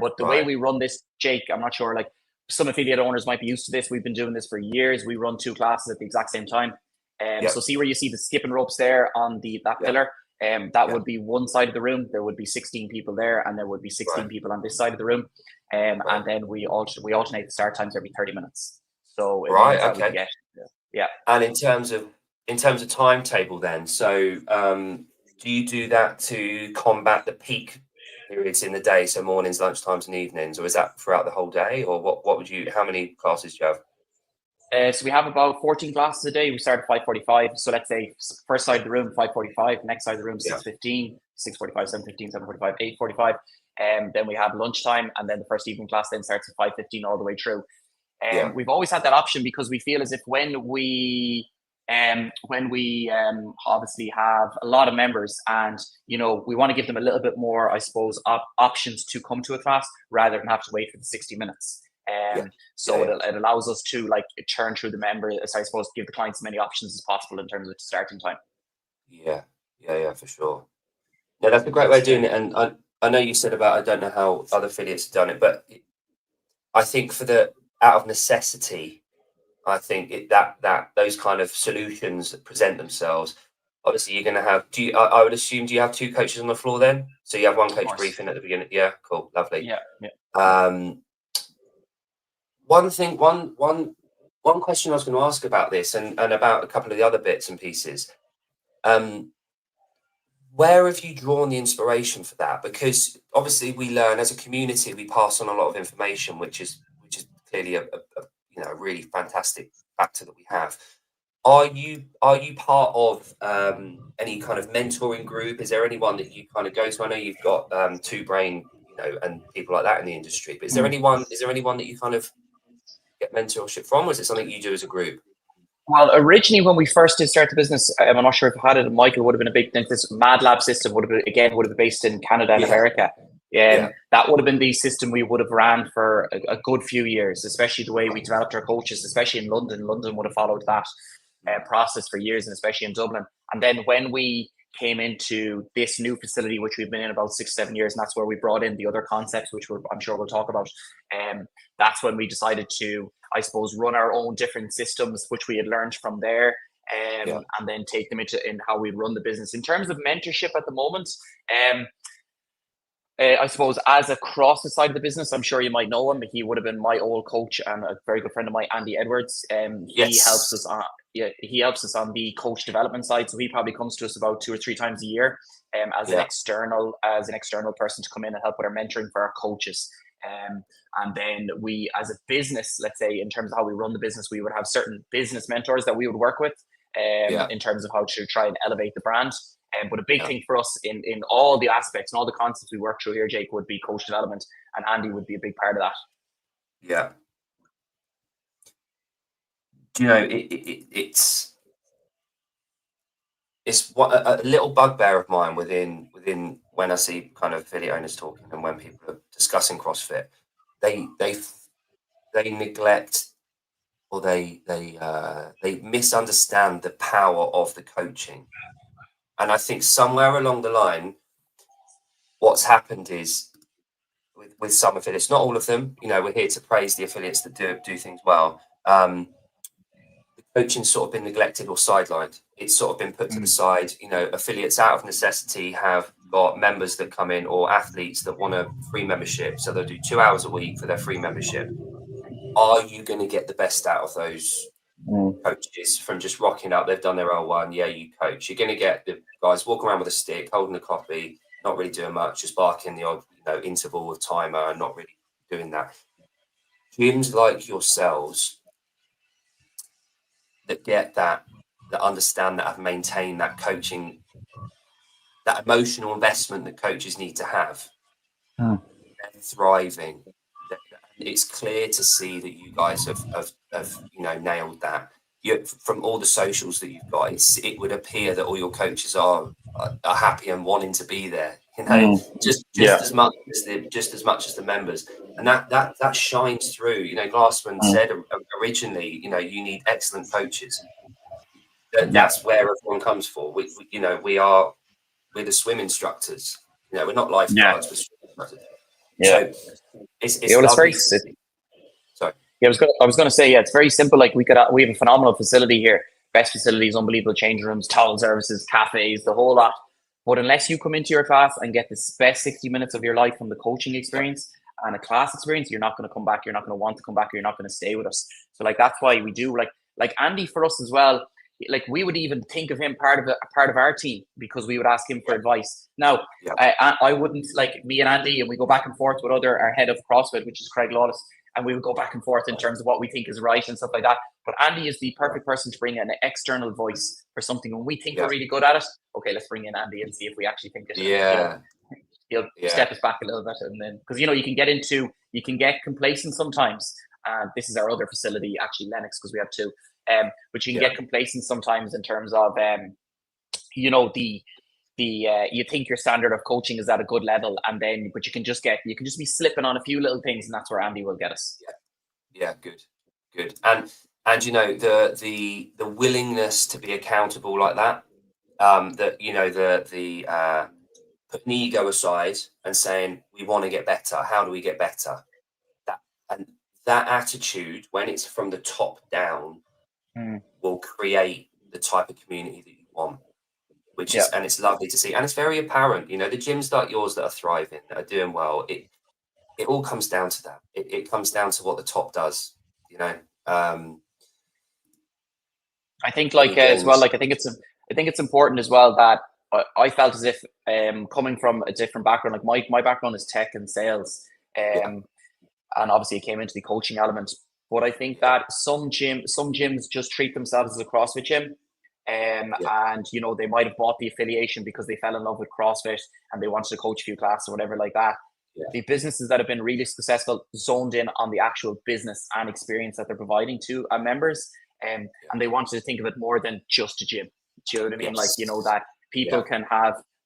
But the way Right. we run this, Jake, I'm not sure, like some affiliate owners might be used to this. We've been doing this for years. We run two classes at the exact same time. So Yep. see where you see the skipping ropes there on that Yep. pillar. That Yep. would be one side of the room. There would be 16 people there, and there would be 16 Right. people on this side of the room. Right. And then we alternate the start times every 30 minutes. So it Right. means that we Okay. get yeah. And in terms of timetable, then, so do you do that to combat the peak periods in the day, so mornings, lunchtimes, and evenings, or is that throughout the whole day, or what would you? How many classes do you have? So we have about 14 classes a day. We start at 5:45. So let's say first side of the room 5:45, next side of the room Yeah. 6:15, 6:45, 7:15, 7:45, 8:45. Then we have lunchtime, and then the first evening class then starts at 5:15 all the way through. Yeah. We've always had that option because we feel as if when we obviously have a lot of members and we want to give them a little bit more, I suppose, options to come to a class rather than have to wait for the 60 minutes. Yeah. So Yeah. it allows us to like turn through the members, I suppose, give the clients as many options as possible in terms of starting time. Yeah. Yeah. Yeah. For sure. Yeah, that's a great way of doing it. And I know you said about I don't know how other affiliates have done it, but I think for the out of necessity, I think that those kind of solutions that present themselves. Obviously, you're going to have. I would assume. Do you have two coaches on the floor then? So you have one Of coach course. briefing at the beginning. Yeah, cool, lovely. Yeah. Yeah. Um, one thing, one question I was going to ask about this, and about a couple of the other bits and pieces. Um, where have you drawn the inspiration for that? Because obviously, we learn as a community, we pass on a lot of information, which is clearly a really fantastic factor that we have. Are you part of any kind of mentoring group? Is there anyone that you kind of go to? I know you've got Two Brain, and people like that in the industry. But is there Mm. anyone that you kind of get mentorship from, or is it something you do as a group? Well, originally when we first did start the business, I'm not sure if I had it. Michael would have been a big thing. This Mad Lab system would have been based in Canada and Yeah, America. yeah, That would have been the system we would have ran for a good few years, especially the way we developed our coaches, especially in London. London would have followed that process for years, and especially in Dublin. And then when we came into this new facility, which we've been in about 6, 7 years, and that's where we brought in the other concepts, which I'm sure we'll talk about. That's when we decided to, I suppose, run our own different systems, which we had learned from there, yeah, and then take them in how we run the business. In terms of mentorship at the moment, I suppose as a CrossFit side of the business, I'm sure you might know him. He would have been my old coach and a very good friend of mine, Andy Edwards. He helps yes, us on he helps us on the coach development side. So he probably comes to us about 2 or 3 times a year as an yeah, external person to come in and help with our mentoring for our coaches. And then we, as a business, let's say in terms of how we run the business, we would have certain business mentors that we would work with yeah, in terms of how to try and elevate the brand. But a big yeah, thing for us in all the aspects and all the concepts we work through here, Jake, would be coach development, and Andy would be a big part of that. yeah. you know, it's what a little bugbear of mine within when I see kind of affiliate owners talking and when people are discussing CrossFit, they neglect or they misunderstand the power of the coaching. And I think somewhere along the line, what's happened is with some affiliates, not all of them, you know, we're here to praise the affiliates that do things well. The coaching's sort of been neglected or sidelined. It's sort of been put to the side. You know, affiliates out of necessity have got members that come in or athletes that want a free membership. So they'll do 2 hours a week for their free membership. Are you going to get the best out of those coaches from just rocking up? They've done their L1. Yeah, you coach. You're going to get the guys walking around with a stick, holding a copy, not really doing much, just barking the odd, you know, interval with timer and not really doing that. Gyms like yourselves that get that understand that, have maintained that coaching, that emotional investment that coaches need to have, they're thriving. It's clear to see that you guys have you know, nailed that. From all the socials that you've got, it would appear that all your coaches are happy and wanting to be there. You know, just as much as the members, and that shines through. You know, Glassman said originally, you know, you need excellent coaches. That's where everyone comes for. We you know, we're the swim instructors. You know, we're not lifeguards, we're swim instructors. So it's lovely. Sorry. Yeah, I was going to say, yeah, it's very simple. Like we have a phenomenal facility here, best facilities, unbelievable change rooms, towel services, cafes, the whole lot. But unless you come into your class and get the best 60 minutes of your life from the coaching experience and a class experience, you're not going to come back. You're not going to want to come back. You're not going to stay with us. So like, that's why we do like Andy for us as well. Like we would even think of him part of our team because we would ask him for advice. Now, I wouldn't, like me and Andy, and we go back and forth with our head of CrossFit, which is Craig Lawless, and we would go back and forth in terms of what we think is right and stuff like that. But Andy is the perfect person to bring an external voice for something when we think we're really good at it. Okay, let's bring in Andy and see if we actually think it. Yeah. He'll step us back a little bit, and then because you know you can get complacent sometimes. This is our other facility, actually Lennox, because we have two. But you can get complacent sometimes in terms of you know, you think your standard of coaching is at a good level, and then but you can just be slipping on a few little things, and that's where Andy will get us. Good. And you know, the willingness to be accountable like that, that, you know, the putting ego aside and saying we want to get better. How do we get better? That attitude, when it's from the top down, will create the type of community that you want, which is, and it's lovely to see, and it's very apparent. You know, the gyms like yours that are thriving, that are doing well, it all comes down to that. It comes down to what the top does. You know, I think as well, like I think it's important as well that I felt as if coming from a different background, like my background is tech and sales, and obviously it came into the coaching element. But I think that some gyms just treat themselves as a CrossFit gym. And you know, they might have bought the affiliation because they fell in love with CrossFit and they wanted to coach a few classes or whatever like that. The businesses that have been really successful zoned in on the actual business and experience that they're providing to members, and they wanted to think of it more than just a gym. Do you know what I mean? Like, you know, that people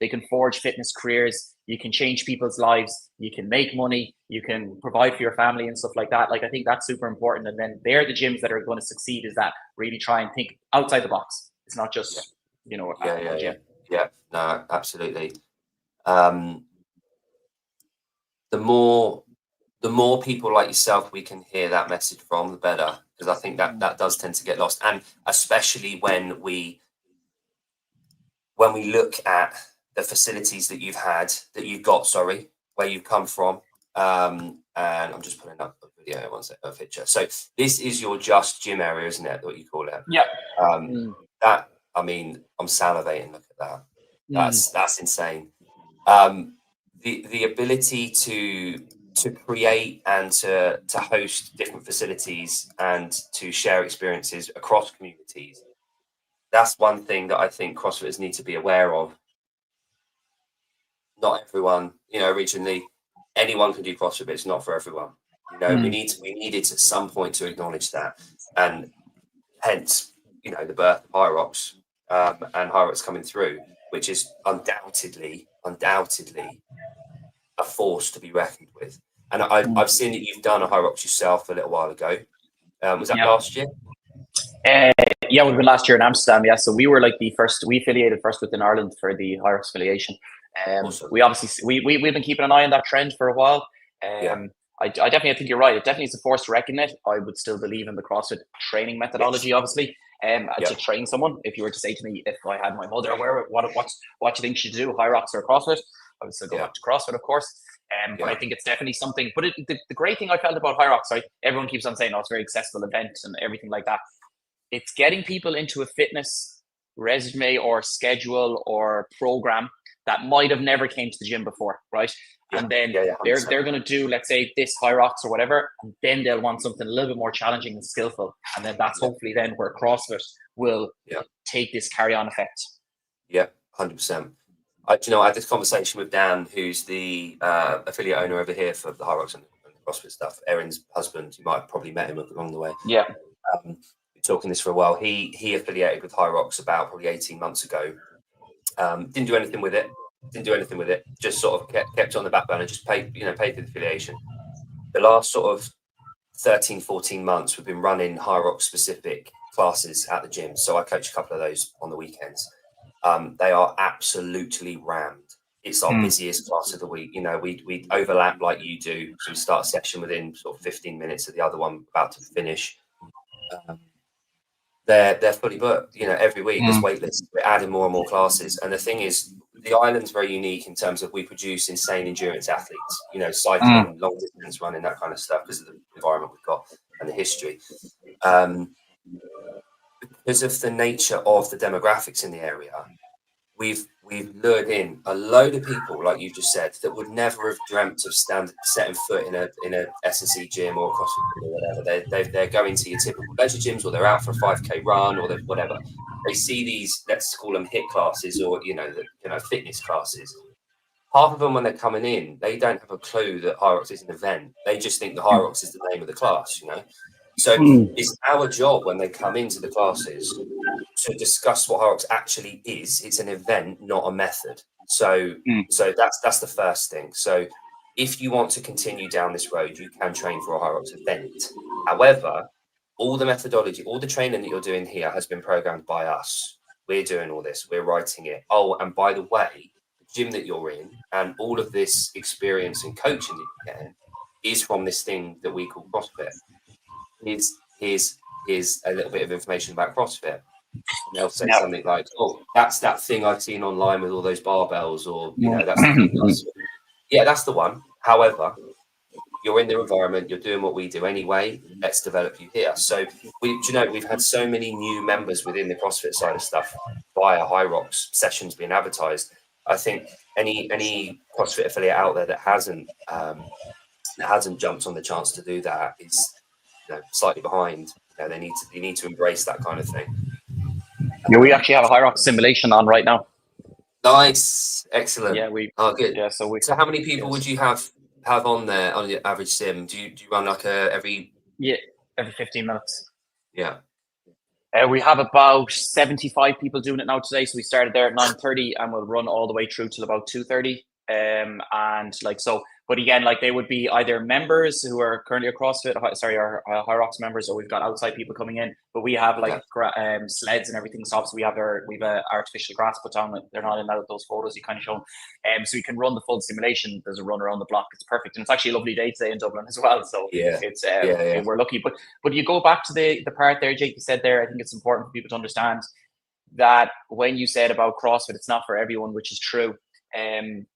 they can forge fitness careers, you can change people's lives, you can make money, you can provide for your family and stuff like that. Like, I think that's super important. And then they're the gyms that are going to succeed, is that really try and think outside the box. It's not just, you know, no, absolutely. The more people like yourself we can hear that message from, the better, because I think that does tend to get lost, and especially when we look at the facilities that you've got, where you've come from, and I'm just putting up a video, a picture. So this is your just gym area, isn't it? What you call it? That, I mean, I'm salivating. Look at that. That's insane. The ability to create and to host different facilities and to share experiences across communities. That's one thing that I think CrossFitters need to be aware of. Not everyone, you know, originally anyone can do CrossFit, but it's not for everyone. You know, we needed at some point to acknowledge that. And hence, the birth of Hyrox, and Hyrox coming through, which is undoubtedly a force to be reckoned with. And I've seen that you've done a Hyrox yourself a little while ago. Was that last year? Yeah, we've been last year in Amsterdam. Yeah, so we were like we affiliated first within Ireland for the Hyrox affiliation. Awesome. We obviously we've been keeping an eye on that trend for a while. I definitely think you're right. It definitely is a force to reckon with. I would still believe in the CrossFit training methodology, obviously. To train someone, if you were to say to me, if I had my mother, what do you think you should do, Hyrox or CrossFit? I would still go back to CrossFit, of course. But I think it's definitely something. But the great thing I felt about Hyrox, right? Everyone keeps on saying, "Oh, it's a very accessible event and everything like that." It's getting people into a fitness resume or schedule or program that might have never came to the gym before, right? And then they're going to do, let's say, this Hyrox or whatever, and then they'll want something a little bit more challenging and skillful. And then that's hopefully then where CrossFit will take this carry-on effect. Yeah, 100%. I had this conversation with Dan, who's the affiliate owner over here for the Hyrox and CrossFit stuff. Erin's husband. You might have probably met him along the way. Yeah. Been talking this for a while. He affiliated with Hyrox about probably 18 months ago. Didn't do anything with it. Just sort of kept on the back burner. Just paid for the affiliation. The last sort of 13, 14 months, we've been running Hyrox specific classes at the gym. So I coach a couple of those on the weekends. They are absolutely rammed. It's our busiest class of the week. We overlap like you do. So we start a session within sort of 15 minutes of the other one about to finish. They're fully booked. Every week there's waitlists. We're adding more and more classes. And the thing is, the island's very unique in terms of we produce insane endurance athletes. Cycling, long distance running, that kind of stuff, because of the environment we've got and the history. Because of the nature of the demographics in the area, we've lured in a load of people, like you just said, that would never have dreamt of setting foot in a S&C gym or CrossFit gym or whatever. They're going to your typical leisure gyms, or they're out for a 5K run, or whatever. They see these, let's call them HIIT classes, or fitness classes. Half of them, when they're coming in, they don't have a clue that Hyrox is an event. They just think the Hyrox is the name of the class. So it's our job when they come into the classes to discuss what Hyrox actually is. It's an event, not a method. So that's the first thing. So if you want to continue down this road, you can train for a Hyrox event. However, all the methodology, all the training that you're doing here has been programmed by us. We're doing all this. We're writing it. Oh, and by the way, the gym that you're in and all of this experience and coaching that you're getting is from this thing that we call CrossFit. Here's a little bit of information about CrossFit. And they'll say something like, "Oh, that's that thing I've seen online with all those barbells," or that's that's the one. However, you're in the environment, you're doing what we do anyway. Let's develop you here. So we've had so many new members within the CrossFit side of stuff via Hyrox sessions being advertised. I think any CrossFit affiliate out there that hasn't jumped on the chance to do that is slightly behind. They need to embrace that kind of thing. Yeah, we actually have a Hyrox simulation on right now. Nice, excellent. Yeah, good. Yeah, so how many people would you have on there on your average sim? Do you run like every 15 minutes? Yeah. We have about 75 people doing it now today. So we started there at 9:30 and we'll run all the way through till about 2:30. But again, they would be either members who are currently a CrossFit, our Hyrox members, or we've got outside people coming in. But we have sleds and everything. So obviously we've artificial grass put down. They're not in those photos you kind of show. So you can run the full simulation. There's a run around the block. It's perfect, and it's actually a lovely day today in Dublin as well. So we're lucky. But you go back to the part there, Jake. You said there. I think it's important for people to understand that when you said about CrossFit, it's not for everyone, which is true. And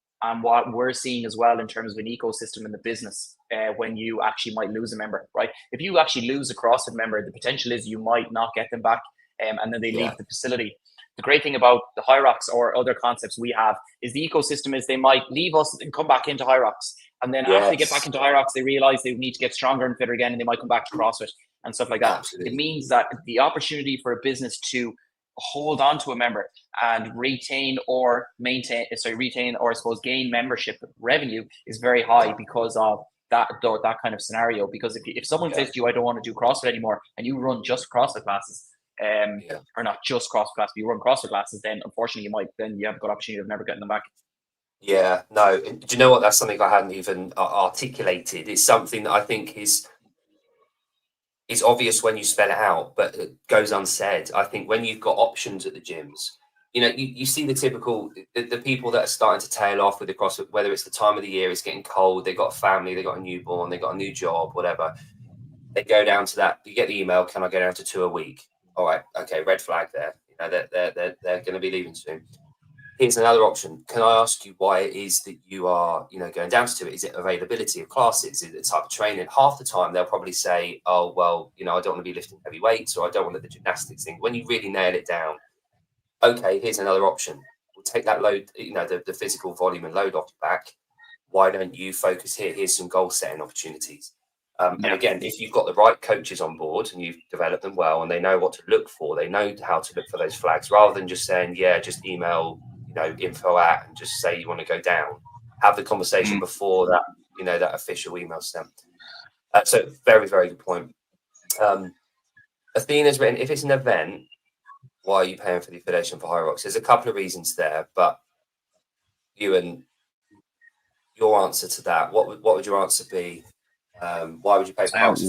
what we're seeing as well in terms of an ecosystem in the business, when you actually might lose a member, right? If you actually lose a CrossFit member, the potential is you might not get them back, and then they leave the facility. The great thing about the Hyrox or other concepts we have is the ecosystem is they might leave us and come back into Hyrox. And then after they get back into Hyrox, they realize they need to get stronger and fitter again, and they might come back to CrossFit and stuff like that. Absolutely. It means that the opportunity for a business to hold on to a member and retain or I suppose gain membership revenue is very high because of that kind of scenario. Because if someone says to you, "I don't want to do CrossFit anymore," and you run just CrossFit classes, or not just CrossFit classes. If you run CrossFit classes, then unfortunately you have a good opportunity of never getting them back. Yeah, no. Do you know what? That's something I hadn't even articulated. It's something that I think is obvious when you spell it out, but it goes unsaid. I think when you've got options at the gyms, you see the typical, the people that are starting to tail off with the CrossFit, whether it's the time of the year, it's getting cold, they've got a family, they've got a newborn, they've got a new job, whatever. They go down to that. You get the email, can I go down to 2 a week? All right, okay, red flag there. They're going to be leaving soon. Here's another option. Can I ask you why it is that you are, going down to it? Is it availability of classes? Is it the type of training? Half the time they'll probably say, oh, well, I don't want to be lifting heavy weights, or I don't want the gymnastics thing. When you really nail it down, okay, here's another option. We'll take that load, the physical volume and load off your back. Why don't you focus here? Here's some goal setting opportunities. And again, if you've got the right coaches on board and you've developed them well and they know what to look for, they know how to look for those flags, rather than just saying, just email, info at, and just say you want to go down. Have the conversation before that, that official email sent. So very, very good point. Athena's written, if it's an event, why are you paying for the affiliation for Hyrox? There's a couple of reasons there, but Ewan, your answer to that, what would your answer be? Why would you pay for Hyrox?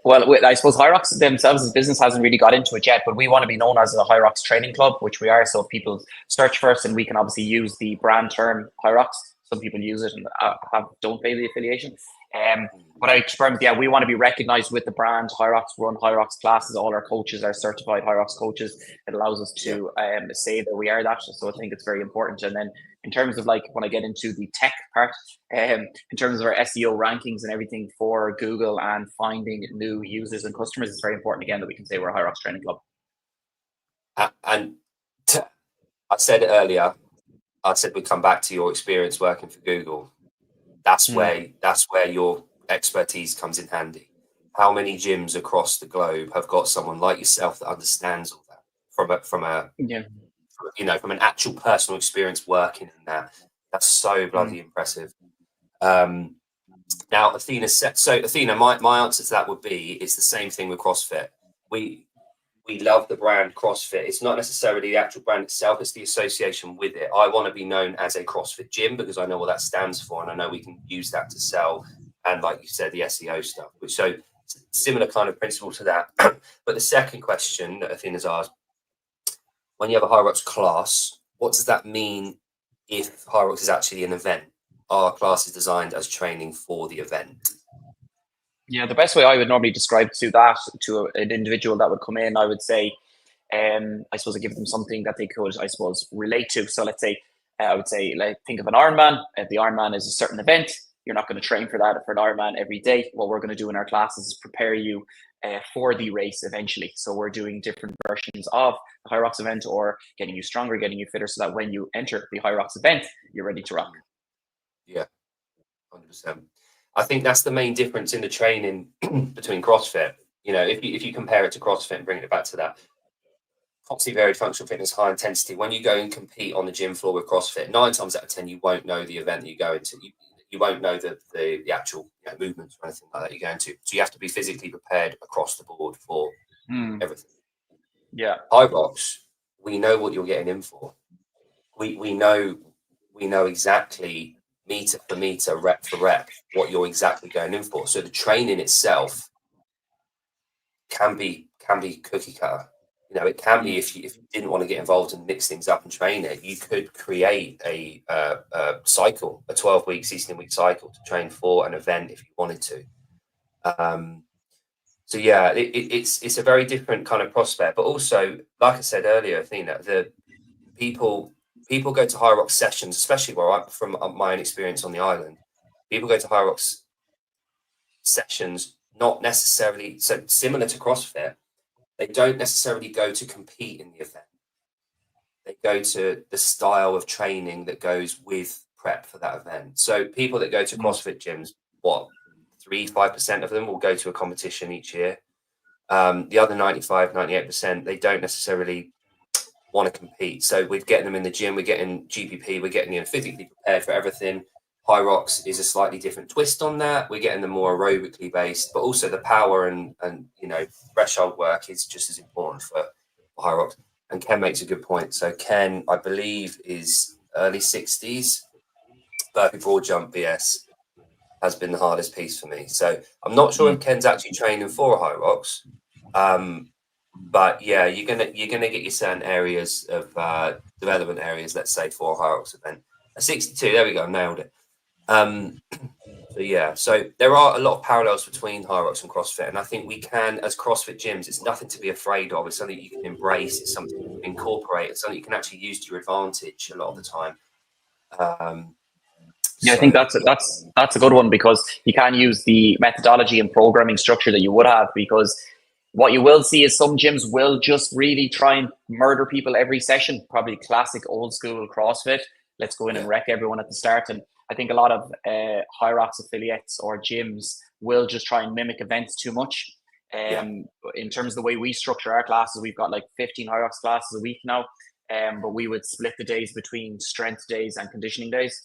I suppose Hyrox themselves as business hasn't really got into it yet, but we want to be known as a Hyrox training club, which we are. So if people search first, and we can obviously use the brand term Hyrox. Some people use it and don't pay the affiliation. But I confirmed, we want to be recognized with the brand Hyrox, run Hyrox classes. All our coaches are certified Hyrox coaches. It allows us to say that we are that. So I think it's very important. And then in terms of when I get into the tech part, in terms of our SEO rankings and everything for Google and finding new users and customers, it's very important again that we can say we're a Hyrox training club. And I said it earlier. I said we'd come back to your experience working for Google. That's where your expertise comes in handy. How many gyms across the globe have got someone like yourself that understands all that from an actual personal experience working in that? That's so bloody impressive. Now, Athena said, Athena, my answer to that would be, it's the same thing with CrossFit. We love the brand CrossFit. It's not necessarily the actual brand itself, it's the association with it. I want to be known as a CrossFit gym because I know what that stands for, and I know we can use that to sell. And like you said, the SEO stuff. So similar kind of principle to that. But the second question that Athena's asked, when you have a Hyrox class, what does that mean if Hyrox is actually an event? Are classes designed as training for the event? Yeah, the best way I would normally describe to an individual that would come in, I would say, I suppose I give them something that they could, I suppose, relate to. So let's say, I would say, think of an Ironman. If the Ironman is a certain event, you're not going to train for that for an Ironman every day. What we're going to do in our classes is prepare you for the race eventually. So we're doing different versions of the Hyrox event, or getting you stronger, getting you fitter, so that when you enter the Hyrox event, you're ready to rock. Yeah, 100%. I think that's the main difference in the training between CrossFit. If you compare it to CrossFit and bring it back to that, obviously varied functional fitness, high intensity. When you go and compete on the gym floor with CrossFit, 9 times out of 10, you won't know the event that you go into. You won't know the actual movements or anything like that you're going to. So you have to be physically prepared across the board for everything. Yeah. Hyrox, we know what you're getting in for. We know exactly, meter for meter, rep for rep, what you're exactly going in for. So the training itself can be cookie cutter. It can be, if you didn't want to get involved and mix things up and train it, you could create a cycle, a 12-week, 16-week cycle to train for an event if you wanted to. So yeah, it's a very different kind of prospect. But also, like I said earlier, Athena, the people go to Hyrox sessions, especially from my own experience on the island. People go to Hyrox sessions, not necessarily, so similar to CrossFit, they don't necessarily go to compete in the event. They go to the style of training that goes with prep for that event. So people that go to CrossFit gyms, 3-5% of them will go to a competition each year. The other 95-98%, they don't necessarily want to compete. So we're getting them in the gym, we're getting GPP, we're getting physically prepared for everything. Hyrox is a slightly different twist on that. We're getting the more aerobically based, but also the power and threshold work is just as important for Hyrox. And Ken makes a good point. So Ken, I believe, is early 60s. Burpee broad jump BS has been the hardest piece for me. So I'm not sure if Ken's actually training for a Hyrox. But yeah, you're gonna get your certain areas of development areas, let's say, for a Hyrox event. A 62, there we go, nailed it. So yeah, so there are a lot of parallels between Hyrox and CrossFit, and I think we can, as CrossFit gyms, it's nothing to be afraid of. It's something you can embrace. It's something you can incorporate. It's something you can actually use to your advantage a lot of the time. Yeah, I think that's a good one, because you can use the methodology and programming structure that you would have, because what you will see is some gyms will just really try and murder people every session, probably classic old school CrossFit. Let's go in and wreck everyone at the start. And I think a lot of Hyrox affiliates or gyms will just try and mimic events too much. In terms of the way we structure our classes, we've got like 15 Hyrox classes a week now, but we would split the days between strength days and conditioning days.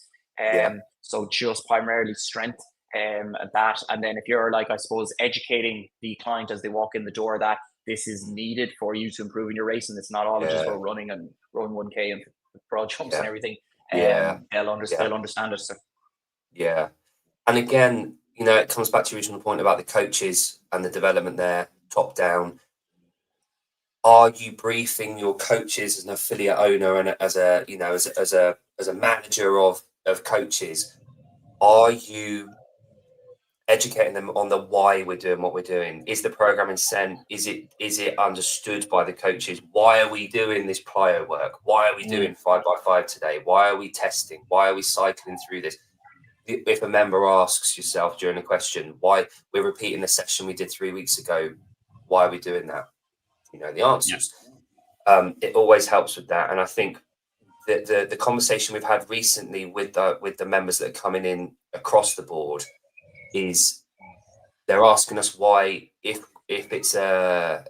So just primarily strength. That, and then if you're like, I suppose, educating the client as they walk in the door that this is needed for you to improve in your race, and it's not all just about running and rowing 1K and broad jumps and everything. They'll understand it. So. Yeah, and again, it comes back to your original point about the coaches and the development there, top down. Are you briefing your coaches as an affiliate owner and as a manager of coaches? Are you educating them on the why we're doing what we're doing? Is the programming sent? Is it understood by the coaches? Why are we doing this plyo work? Why are we doing 5x5 today? Why are we testing? Why are we cycling through this? If a member asks yourself during a question why we're repeating the session we did 3 weeks ago, why are we doing that? You know the answers. It always helps with that, and I think the conversation we've had recently with the members that are coming in across the board is they're asking us why, if it's a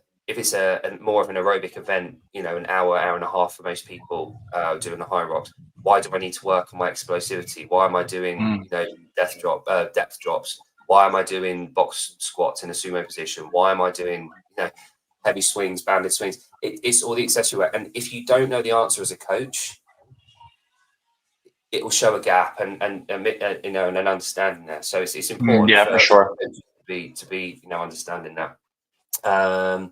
more of an aerobic event, an hour and a half for most people doing a Hyrox, why do I need to work on my explosivity? Why am I doing depth drops? Why am I doing box squats in a sumo position? Why am I doing heavy swings, banded swings? It's all the accessory work, and if you don't know the answer as a coach, it will show a gap and an understanding there. So it's important for sure to be understanding that. The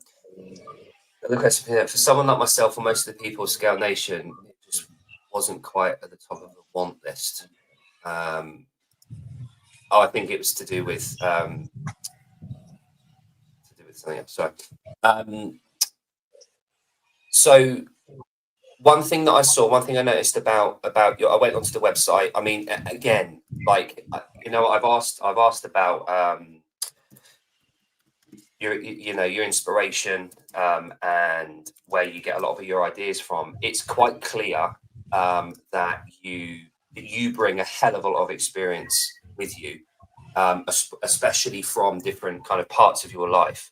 question here, for someone like myself or most of the people of Scale Nation, it just wasn't quite at the top of the want list. I think it was to do with something else. So one thing I noticed about your, I went onto the website. I mean, again, like, I've asked about your inspiration and where you get a lot of your ideas from. It's quite clear that you bring a hell of a lot of experience with you, especially from different kind of parts of your life.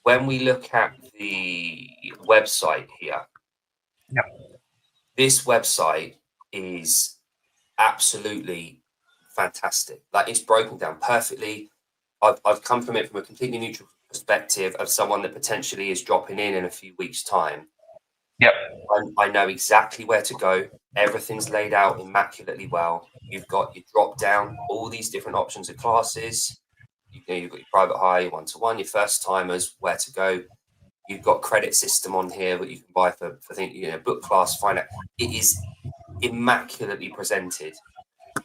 When we look at the website here, this website is absolutely fantastic. Like, it's broken down perfectly. I've come from it from a completely neutral perspective of someone that potentially is dropping in a few weeks' time. I know exactly where to go. Everything's laid out immaculately well. You've got your drop down, all these different options of classes. You've got your private hire, your one-to-one, your first timers, where to go. You've got credit system on here that you can buy for book class, find out. It is immaculately presented.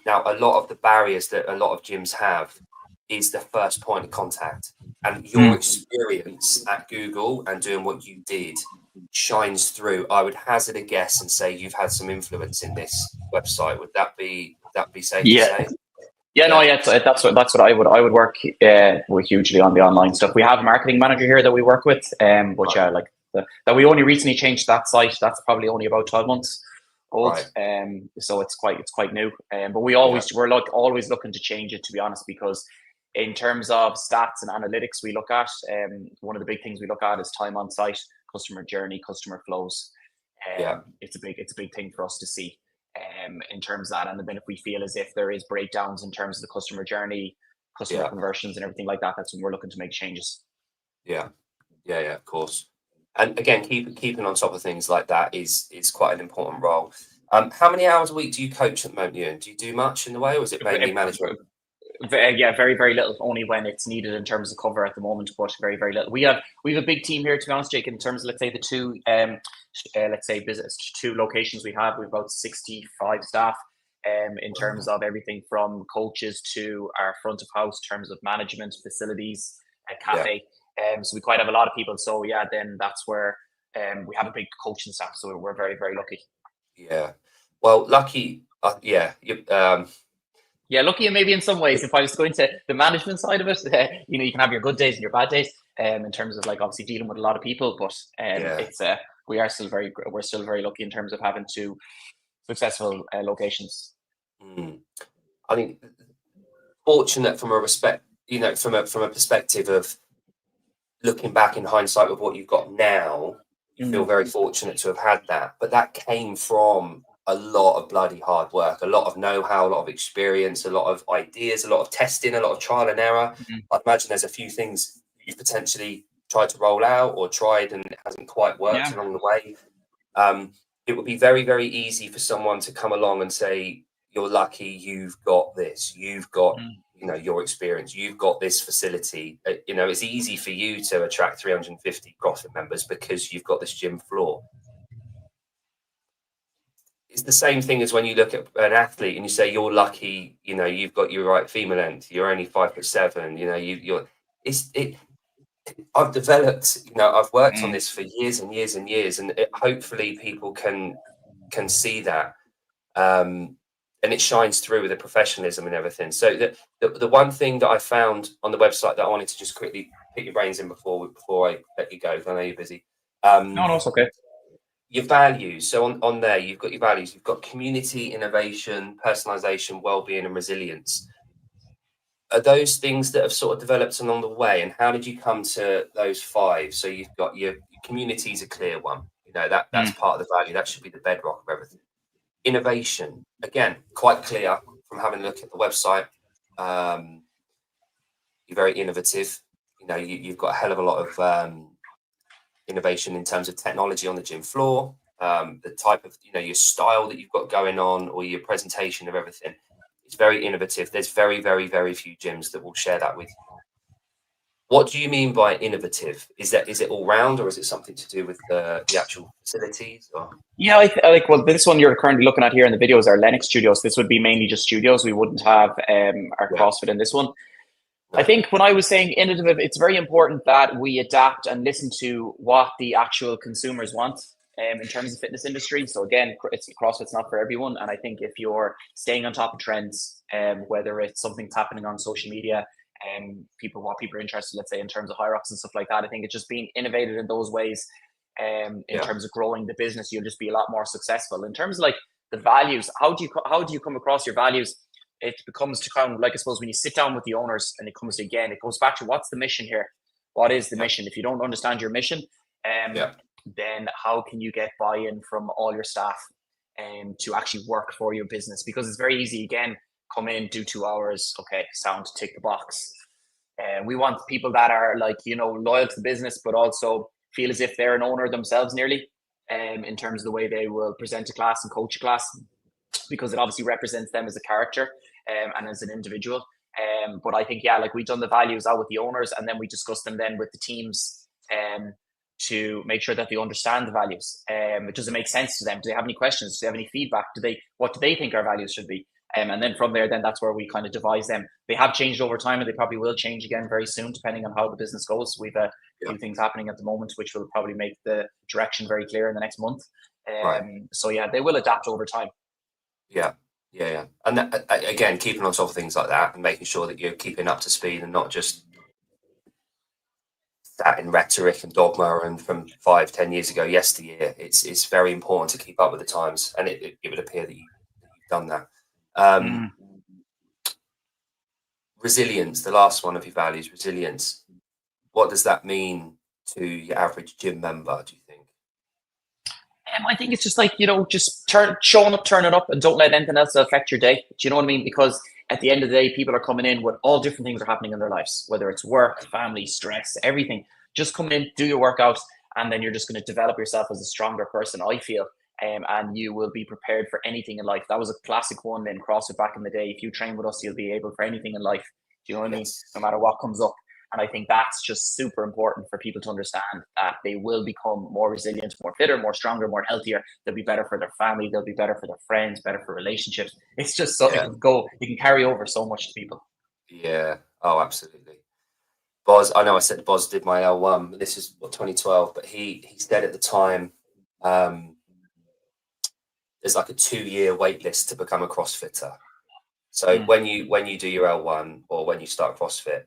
Now, a lot of the barriers that a lot of gyms have is the first point of contact, and your experience at Google and doing what you did shines through. I would hazard a guess and say you've had some influence in this website. Would that be safe to say? That's what I would work hugely on the online stuff. We have a marketing manager here that we work with, that we only recently changed that site. That's probably only about 12 months old, so it's quite new. But we're always looking to change it, to be honest, because in terms of stats and analytics, we look at one of the big things we look at is time on site, customer journey, customer flows. It's a big thing for us to see. in terms of that. And then if we feel as if there is breakdowns in terms of the customer journey, customer conversions and everything like that, that's when we're looking to make changes. Yeah, of course. And again, keeping on top of things like that is quite an important role. How many hours a week do you coach at the moment, Ewan? Do you do much in the way, or is it mainly management? Yeah, very, very little, only when it's needed in terms of cover at the moment, but very, very little. We have a big team here, to be honest, Jake, in terms of, let's say, the two two locations we have about 65 staff, in terms of everything from coaches to our front of house, in terms of management, facilities, cafe. So we quite have a lot of people. So yeah, then that's where we have a big coaching staff. So we're very, very lucky. Yeah. Well, lucky. Yeah. Yeah, lucky maybe in some ways. If I was going to the management side of it, you can have your good days and your bad days. In terms of, like, obviously dealing with a lot of people, but it's we're still very lucky in terms of having two successful locations. I think fortunate from from a perspective of looking back in hindsight with what you've got now, you feel very fortunate to have had that. But that came from a lot of bloody hard work, a lot of know-how, a lot of experience, a lot of ideas, a lot of testing, a lot of trial and error. I'd imagine there's a few things you've potentially tried to roll out or tried and it hasn't quite worked along the way. It would be very, very easy for someone to come along and say, you're lucky, you've got this, you've got your experience, you've got this facility. It's easy for you to attract 350 CrossFit members because you've got this gym floor. It's the same thing as when you look at an athlete and you say you're lucky, you've got your right female length, you're only 5'7", I've developed, I've worked on this for years and years and years, and hopefully people can see that, and it shines through with the professionalism and everything. So the one thing that I found on the website that I wanted to just quickly pick your brains in before I let you go, because I know you're busy. No, it's okay. Your values. So on there, you've got your values. You've got community, innovation, personalization, well-being, and resilience. Are those things that have sort of developed along the way? And how did you come to those 5? So you've got your community is a clear one. That's part of the value. That should be the bedrock of everything. Innovation, again, quite clear from having a look at the website. You're very innovative. You've got a hell of a lot of innovation in terms of technology on the gym floor, the type of your style that you've got going on, or your presentation of everything. It's very innovative. There's very, very, very few gyms that will share that with you. What do you mean by innovative? Is it all round, or is it something to do with the actual facilities? Or? Yeah, well, this one you're currently looking at here in the video is our Lennox studios. This would be mainly just studios. We wouldn't have our CrossFit in this one. I think when I was saying innovative, it's very important that we adapt and listen to what the actual consumers want in terms of fitness industry. So again, CrossFit's not for everyone. And I think if you're staying on top of trends, whether it's something's happening on social media, what people are interested, let's say, in terms of Hyrox and stuff like that, I think it's just being innovated in those ways. In terms of growing the business, you'll just be a lot more successful. In terms of like the values, how do you come across your values? It becomes to kind of, like, I suppose, when you sit down with the owners and it comes to, again, it goes back to what's the mission here? What is the mission? If you don't understand your mission, then how can you get buy-in from all your staff to actually work for your business? Because it's very easy, again, come in, do 2 hours, okay, sound, tick the box. We want people that are loyal to the business, but also feel as if they're an owner themselves nearly, in terms of the way they will present a class and coach a class, because it obviously represents them as a character and as an individual. But I think, we've done the values out with the owners, and then we discuss them then with the teams to make sure that they understand the values. Does it make sense to them? Do they have any questions? Do they have any feedback? What do they think our values should be? And then from there, then that's where we kind of devise them. They have changed over time, and they probably will change again very soon, depending on how the business goes. We've a few things happening at the moment, which will probably make the direction very clear in the next month. So yeah, they will adapt over time. Yeah. And that, again, keeping on top of things like that and making sure that you're keeping up to speed and not just that in rhetoric and dogma and from 5-10 years ago, yesteryear. It's very important to keep up with the times, and it would appear that you've done that. Resilience, the last one of your values, resilience. What does that mean to your average gym member, do you think? I think it's just like, just showing up, turning up, and don't let anything else affect your day. Do you know what I mean? Because at the end of the day, people are coming in with all different things are happening in their lives, whether it's work, family, stress, everything. Just come in, do your workout, and then you're just going to develop yourself as a stronger person, I feel. And you will be prepared for anything in life. That was a classic one in CrossFit back in the day. If you train with us, you'll be able for anything in life. Do you know what I mean? No matter what comes up. And I think that's just super important for people to understand that they will become more resilient, more fitter, more stronger, more healthier. They'll be better for their family. They'll be better for their friends, better for relationships. It's just so you can carry over so much to people. Yeah. Oh, absolutely. Boz, I know I said Boz did my L1, but this is 2012, but he said at the time, there's like a 2-year wait list to become a CrossFitter. So when you do your L1 or when you start CrossFit,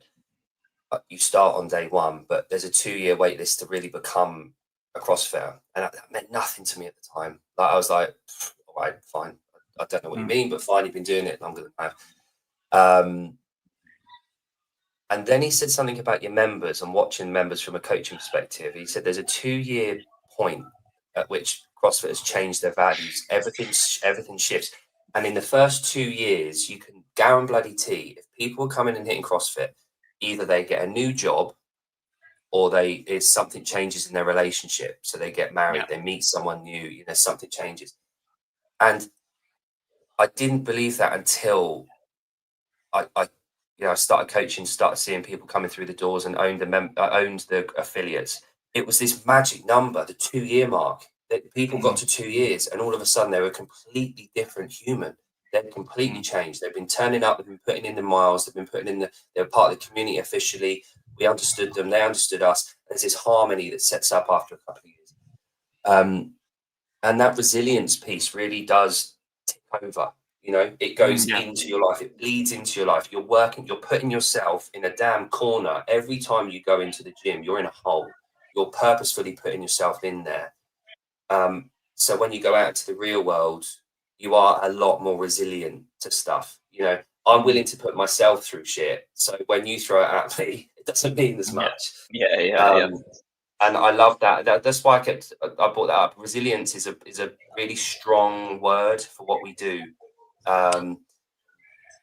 you start on day one, but there's a 2-year wait list to really become a CrossFitter. And that meant nothing to me at the time. Like, I was like, all right, fine. I don't know what you mean, but fine, you've been doing it longer than I have. And then he said something about your members and watching members from a coaching perspective. He said there's a 2-year point at which CrossFit has changed their values. Everything shifts. And in the first 2 years, you can guarantee if people are coming and hitting CrossFit, either they get a new job or something changes in their relationship. So they get married, they meet someone new, something changes. And I didn't believe that until I started coaching, started seeing people coming through the doors and owned the affiliates. It was this magic number, the 2-year mark. That people got to 2 years and all of a sudden they were a completely different human. They've completely changed. They've been turning up, they've been putting in the miles, they've been putting in they were part of the community officially. We understood them, they understood us. There's this harmony that sets up after a couple of years. And that resilience piece really does tick over. It goes into your life, it bleeds into your life. You're putting yourself in a damn corner. Every time you go into the gym, you're in a hole. You're purposefully putting yourself in there. So when you go out to the real world, you are a lot more resilient to stuff. I'm willing to put myself through shit. So when you throw it at me, it doesn't mean as much. Yeah. And I love that. That's why I brought that up. Resilience is a really strong word for what we do.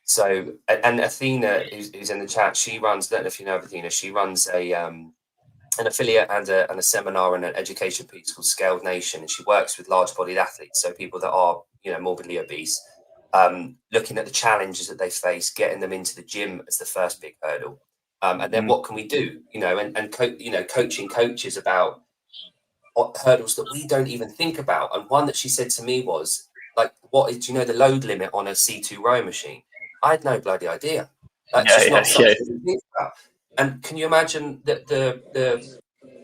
So, and Athena, who's in the chat, she runs, I don't know if you know Athena, she runs an affiliate and a seminar and an education piece called Scaled Nation. And she works with large bodied athletes. So people that are, morbidly obese, looking at the challenges that they face, getting them into the gym as the first big hurdle. And then what can we do, coaching coaches about what hurdles that we don't even think about. And one that she said to me was like, do you know the load limit on a C2 row machine? I had no bloody idea. That's just not something to think about. And can you imagine the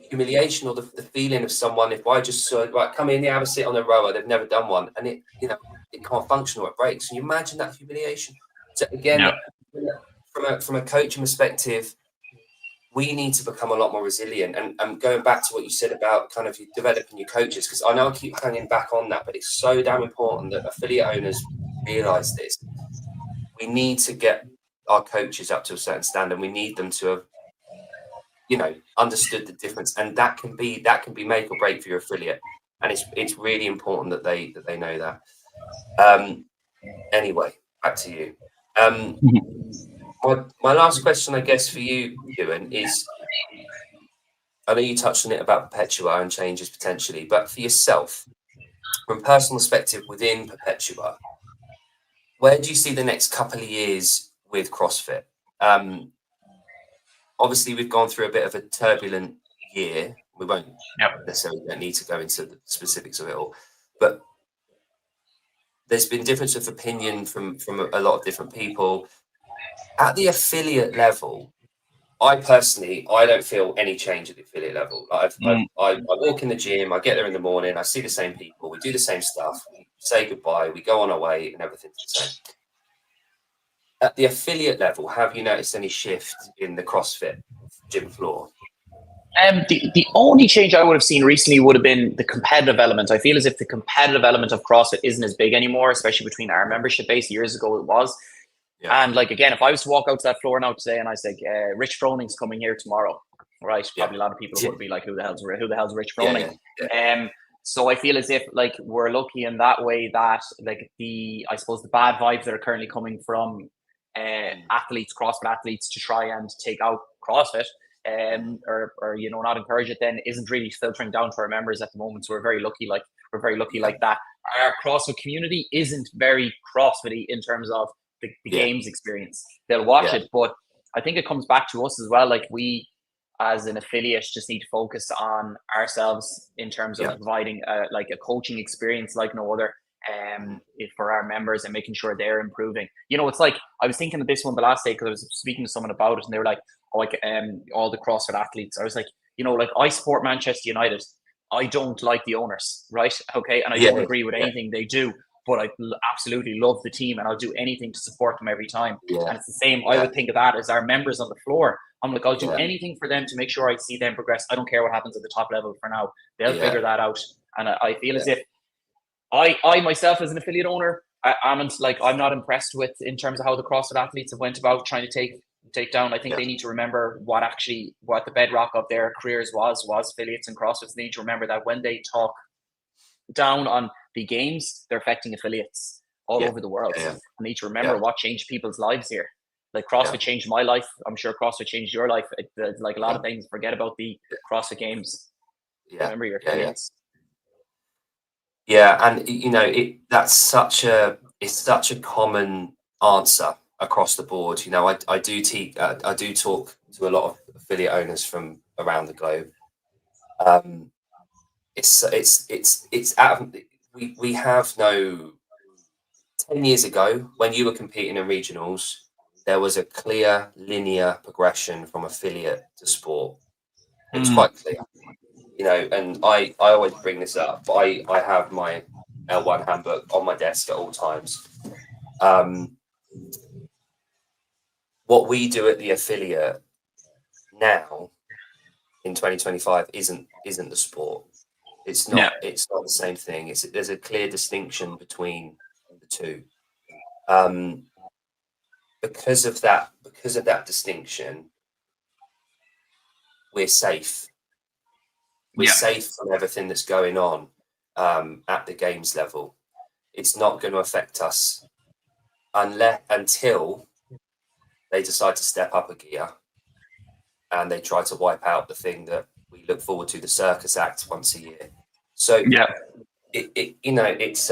humiliation or the feeling of someone if I just said, right, come in, have a sit on a rower, they've never done one, and it can't function or it breaks. Can you imagine that humiliation? So again, from a coaching perspective, we need to become a lot more resilient. And going back to what you said about kind of developing your coaches, because I know I keep hanging back on that, but it's so damn important that affiliate owners realize this. We need to get our coaches up to a certain standard. We need them to have, understood the difference, and that can be make or break for your affiliate. And it's really important that they know that. Anyway, back to you. My last question, I guess, for you, Ewan, is, I know you touched on it about Perpetua and changes potentially, but for yourself, from a personal perspective within Perpetua, where do you see the next couple of years with CrossFit? Obviously, we've gone through a bit of a turbulent year. We won't necessarily don't need to go into the specifics of it all, but there's been difference of opinion from a lot of different people. At the affiliate level, I don't feel any change at the affiliate level. I walk in the gym, I get there in the morning, I see the same people, we do the same stuff, we say goodbye, we go on our way, and everything's the same. At the affiliate level, have you noticed any shift in the CrossFit gym floor? The only change I would have seen recently would have been the competitive element. I feel as if the competitive element of CrossFit isn't as big anymore, especially between our membership base. Years ago it was. Yeah. And again, if I was to walk out to that floor now today and I said, Rich Froning's coming here tomorrow, right? Probably a lot of people would be like, who the hell's Rich Froning? So I feel as if like we're lucky in that way that like I suppose the bad vibes that are currently coming from athletes, CrossFit athletes, to try and take out CrossFit or not encourage it, then isn't really filtering down to our members at the moment. So we're very lucky. Like that. Our CrossFit community isn't very CrossFit-y in terms of the games experience. They'll watch it, but I think it comes back to us as well. Like we, as an affiliate, just need to focus on ourselves in terms of providing a coaching experience like no other for our members and making sure they're improving. It's like I was thinking of this one the last day because I was speaking to someone about it and they were like, all the CrossFit athletes. I was like, I support Manchester United. I don't like the owners, right? Okay, and I don't agree with anything they do, but I absolutely love the team and I'll do anything to support them every time. And it's the same. I would think of that as our members on the floor. I'm like, I'll do anything for them to make sure I see them progress. I don't care what happens at the top level for now. They'll figure that out. And I feel as if I myself as an affiliate owner, I'm not impressed with in terms of how the CrossFit athletes have went about trying to take down. I think they need to remember what the bedrock of their careers was affiliates and CrossFits. They need to remember that when they talk down on the games, they're affecting affiliates all over the world. I need to remember what changed people's lives here. Like CrossFit changed my life. I'm sure CrossFit changed your life. Like a lot of things, forget about the CrossFit games. Remember your affiliates. And that's such a common answer across the board. I do talk to a lot of affiliate owners from around the globe. We have no 10 years ago when you were competing in regionals, there was a clear linear progression from affiliate to sport. It was quite clear, and I always bring this up. I have my L1 handbook on my desk at all times. What we do at the affiliate now in 2025 isn't the sport. It's not. It's not the same thing. There's a clear distinction between the two. Because of that distinction, we're safe. We're safe from everything that's going on at the games level. It's not going to affect us until they decide to step up a gear and they try to wipe out the thing that we look forward to, the circus act once a year. So it's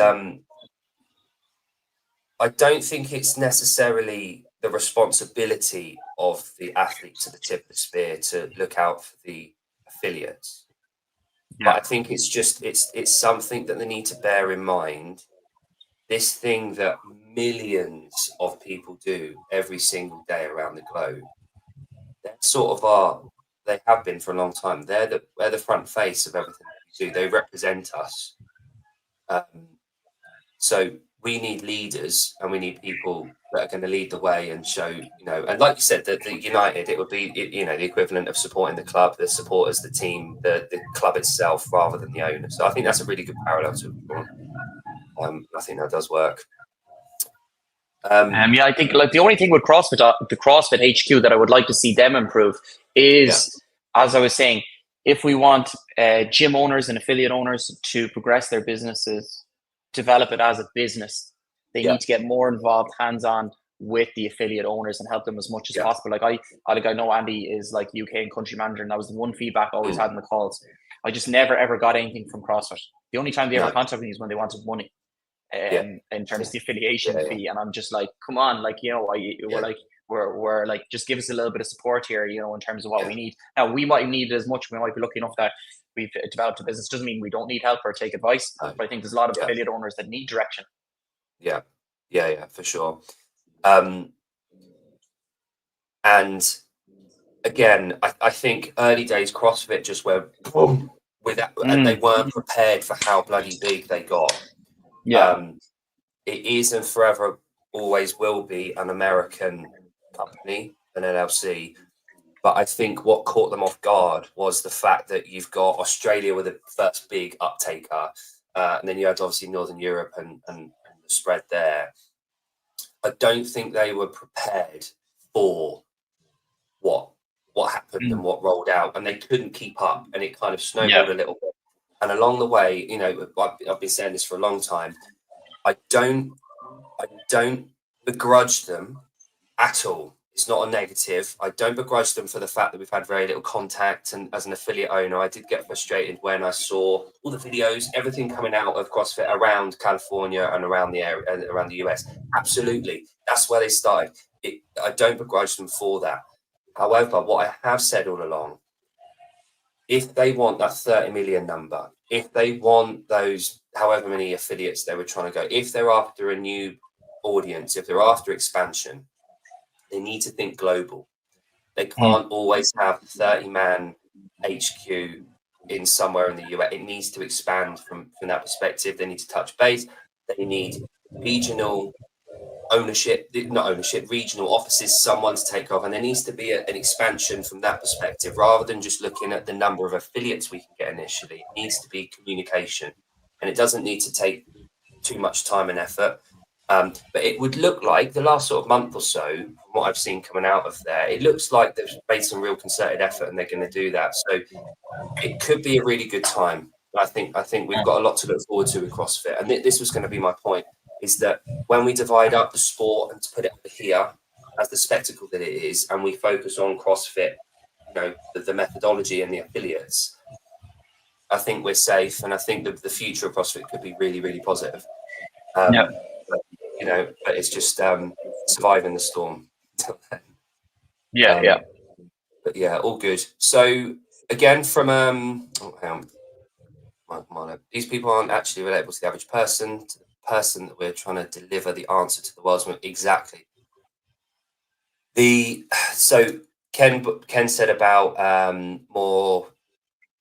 I don't think it's necessarily the responsibility of the athletes at the tip of the spear to look out for the affiliates. But I think it's something that they need to bear in mind. This thing that millions of people do every single day around the globe, they have been for a long time. They're the front face of everything we do. They represent us. So we need leaders and we need people that are going to lead the way and show, and like you said, the United, it would be, the equivalent of supporting the club, the supporters, the team, the club itself, rather than the owner. So I think that's a really good parallel to I think that does work. I think like the only thing with CrossFit, the CrossFit HQ that I would like to see them improve is, as I was saying, if we want gym owners and affiliate owners to progress their businesses, develop it as a business, they need to get more involved, hands-on with the affiliate owners and help them as much as possible. Like I know Andy is like UK and country manager, and that was the one feedback I always had in the calls. I just never ever got anything from CrossFit. The only time they ever contacted me is when they wanted money in terms of the affiliation fee, and I'm just like, come on, like we're like, just give us a little bit of support here, in terms of what we need. Now we might need it as much. We might be lucky enough that we've developed a business. Doesn't mean we don't need help or take advice, but I think there's a lot of affiliate owners that need direction. Yeah, for sure. And again, I think early days CrossFit just went boom with that, and they weren't prepared for how bloody big they got. It is and forever always will be an American company, an LLC. But I think what caught them off guard was the fact that you've got Australia with the first big uptaker, and then you had obviously Northern Europe and the spread there. I don't think they were prepared for what happened and what rolled out, and they couldn't keep up, and it kind of snowballed a little bit. And along the way, you know, I've been saying this for a long time. I don't begrudge them at all. It's not a negative. I don't begrudge them for the fact that we've had very little contact. And as an affiliate owner, I did get frustrated when I saw all the videos, everything coming out of CrossFit around California and around the area and around the US. Absolutely. That's where they started. I don't begrudge them for that. However, what I have said all along, if they want that 30 million number, if they want those however many affiliates they were trying to go, if they're after a new audience, if they're after expansion, they need to think global. They can't always have 30-man HQ in somewhere in the US. It needs to expand from that perspective. They need to touch base. They need regional regional offices, someone to take over. And there needs to be an expansion from that perspective, rather than just looking at the number of affiliates we can get initially. It needs to be communication, and it doesn't need to take too much time and effort. But it would look like the last sort of month or so, from what I've seen coming out of there, it looks like they've made some real concerted effort and they're going to do that. So it could be a really good time. I think we've got a lot to look forward to with CrossFit. And this was going to be my point, is that when we divide up the sport and to put it over here as the spectacle that it is, and we focus on CrossFit, you know, the methodology and the affiliates, I think we're safe. And I think that the future of CrossFit could be really, really positive. You know, but it's just surviving the storm. But yeah, all good. So again, from these people aren't actually relatable to the average person, to the person that we're trying to deliver the answer to the world's most. Exactly. So Ken said about more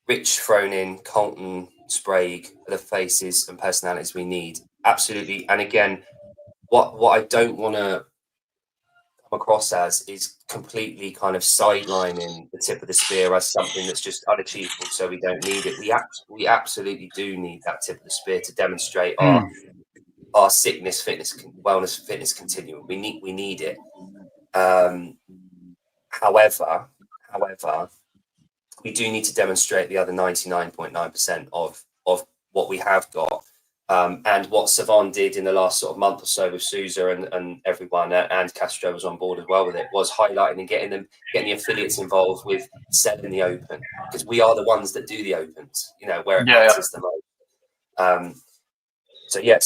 Rich Froning, Colton, Sprague, the faces and personalities we need. Absolutely. And again, what I don't want to come across as is completely kind of sidelining the tip of the spear as something that's just unachievable, so we don't need it. We absolutely do need that tip of the spear to demonstrate our sickness, fitness, wellness, fitness continuum. We need it. However, we do need to demonstrate the other 99.9% of what we have got. And what Savon did in the last sort of month or so with Sousa and everyone, and Castro was on board as well with it, was highlighting and getting the affiliates involved with selling the open, because we are the ones that do the opens, you know, where it matters the most.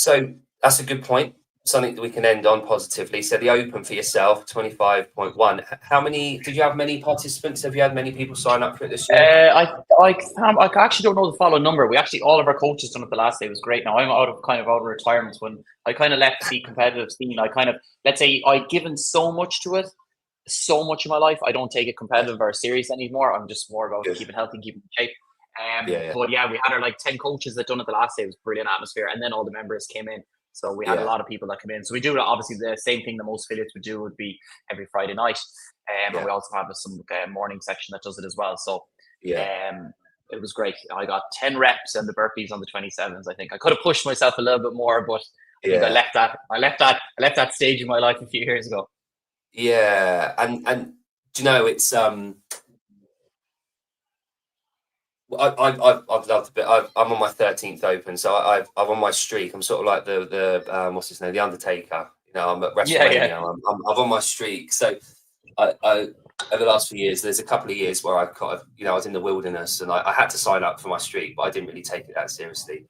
So that's a good point. Something that we can end on positively. So the open for yourself, 25.1. How many did you have? Many participants? Have you had many people sign up for it this year? I actually don't know the follow number. We actually, all of our coaches done it the last day. It was great. Now I'm out of retirement. When I kind of left the competitive scene, let's say I'd given so much to it, so much of my life. I don't take it competitive or serious anymore. I'm just more about keeping healthy, keeping in shape. But yeah, we had our 10 coaches that done it the last day. It was a brilliant atmosphere, and then all the members came in. So we had a lot of people that come in. So we do obviously the same thing that most affiliates would do, would be every Friday night. And we also have some morning section that does it as well. So it was great. I got 10 reps and the burpees on the 27s. I think I could have pushed myself a little bit more, but I think I left that stage in my life a few years ago. Yeah, and do you know, it's I've loved a bit. I'm on my 13th open, so I'm on my streak. I'm sort of like the what's his name, the Undertaker. You know, I'm at WrestleMania. I'm on my streak. So I over the last few years, there's a couple of years where I kind of, you know, I was in the wilderness and I had to sign up for my streak, but I didn't really take it that seriously.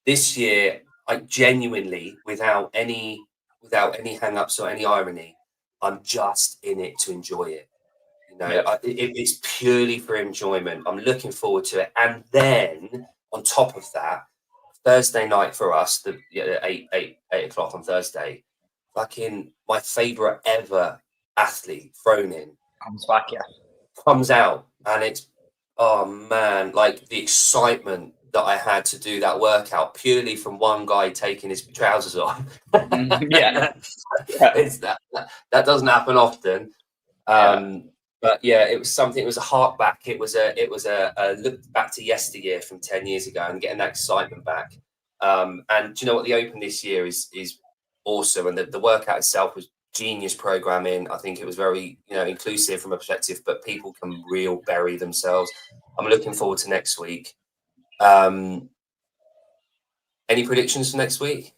This year, I genuinely, without any hang-ups or any irony, I'm just in it to enjoy it. You know, it's purely for enjoyment. I'm looking forward to it. And then on top of that, Thursday night for us, the 8 o'clock on Thursday, fucking my favorite ever athlete, Froning, comes out, and it's, oh man, like the excitement that I had to do that workout purely from one guy taking his trousers off. It's that doesn't happen often. But yeah, it was something. It was a hark back. It was a look back to yesteryear from 10 years ago and getting that excitement back. And do you know what? The Open this year is awesome, and the workout itself was genius programming. I think it was very, you know, inclusive from a perspective, but people can bury themselves. I'm looking forward to next week. Any predictions for next week?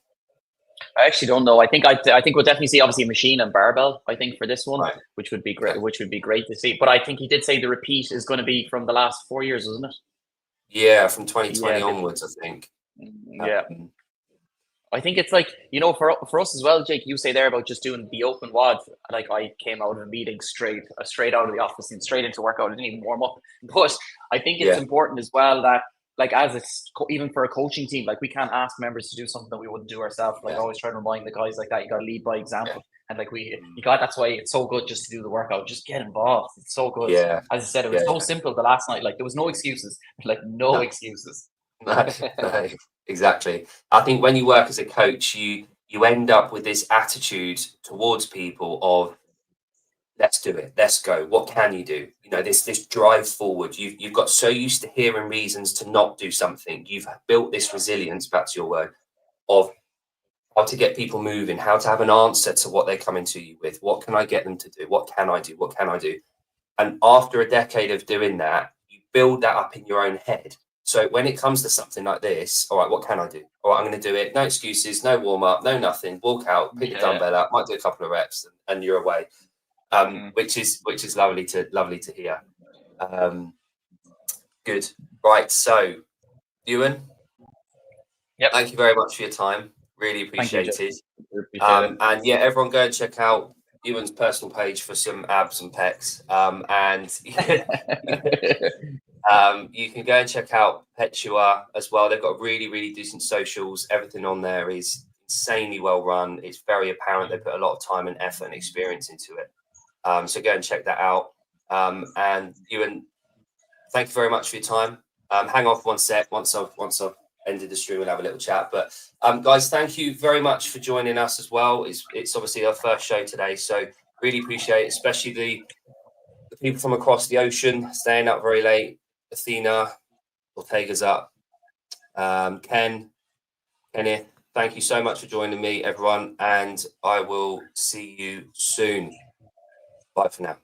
I actually don't know. I think we'll definitely see obviously machine and barbell. I think for this one, Right. which would be great. Okay. Which would be great to see. But I think he did say the repeat is going to be from the last 4 years, isn't it? Yeah, from 2020 onwards, I think. Yeah. I think it's like, you know, for us as well, Jake, you say there about just doing the open WOD. Like I came out of a meeting straight out of the office and straight into workout. I didn't even warm up. But I think it's important as well that, like, as it's even for a coaching team, like we can't ask members to do something that we wouldn't do ourselves. Like I always try to remind the guys like that, you got to lead by example. And like that's why it's so good just to do the workout. Just get involved. It's so good. Yeah. As I said, it was so simple the last night. Like there was no excuses. Like no excuses. No, exactly. I think when you work as a coach, you end up with this attitude towards people of, let's do it, let's go. What can you do? You know, this drive forward. You've got so used to hearing reasons to not do something. You've built this resilience, back to your word, of how to get people moving, how to have an answer to what they're coming to you with. What can I get them to do? What can I do? What can I do? And after a decade of doing that, you build that up in your own head. So when it comes to something like this, all right, what can I do? All right, I'm going to do it. No excuses, no warm up, no nothing. Walk out, pick the dumbbell up, might do a couple of reps, and you're away. Which is lovely to hear. Good. Right. So, Ewan, thank you very much for your time. Really appreciated. And yeah, everyone go and check out Ewan's personal page for some abs and pecs. And you can go and check out Perpetua as well. They've got really decent socials. Everything on there is insanely well run. It's very apparent they put a lot of time and effort and experience into it. So go and check that out. And Ewan, thank you very much for your time. Hang off one sec. Once I've ended the stream, we'll have a little chat. But guys, thank you very much for joining us as well. It's obviously our first show today, so really appreciate it, especially the people from across the ocean staying up very late. Athena, Ortega's up. Kenneth, thank you so much for joining me, everyone, and I will see you soon. Bye for now.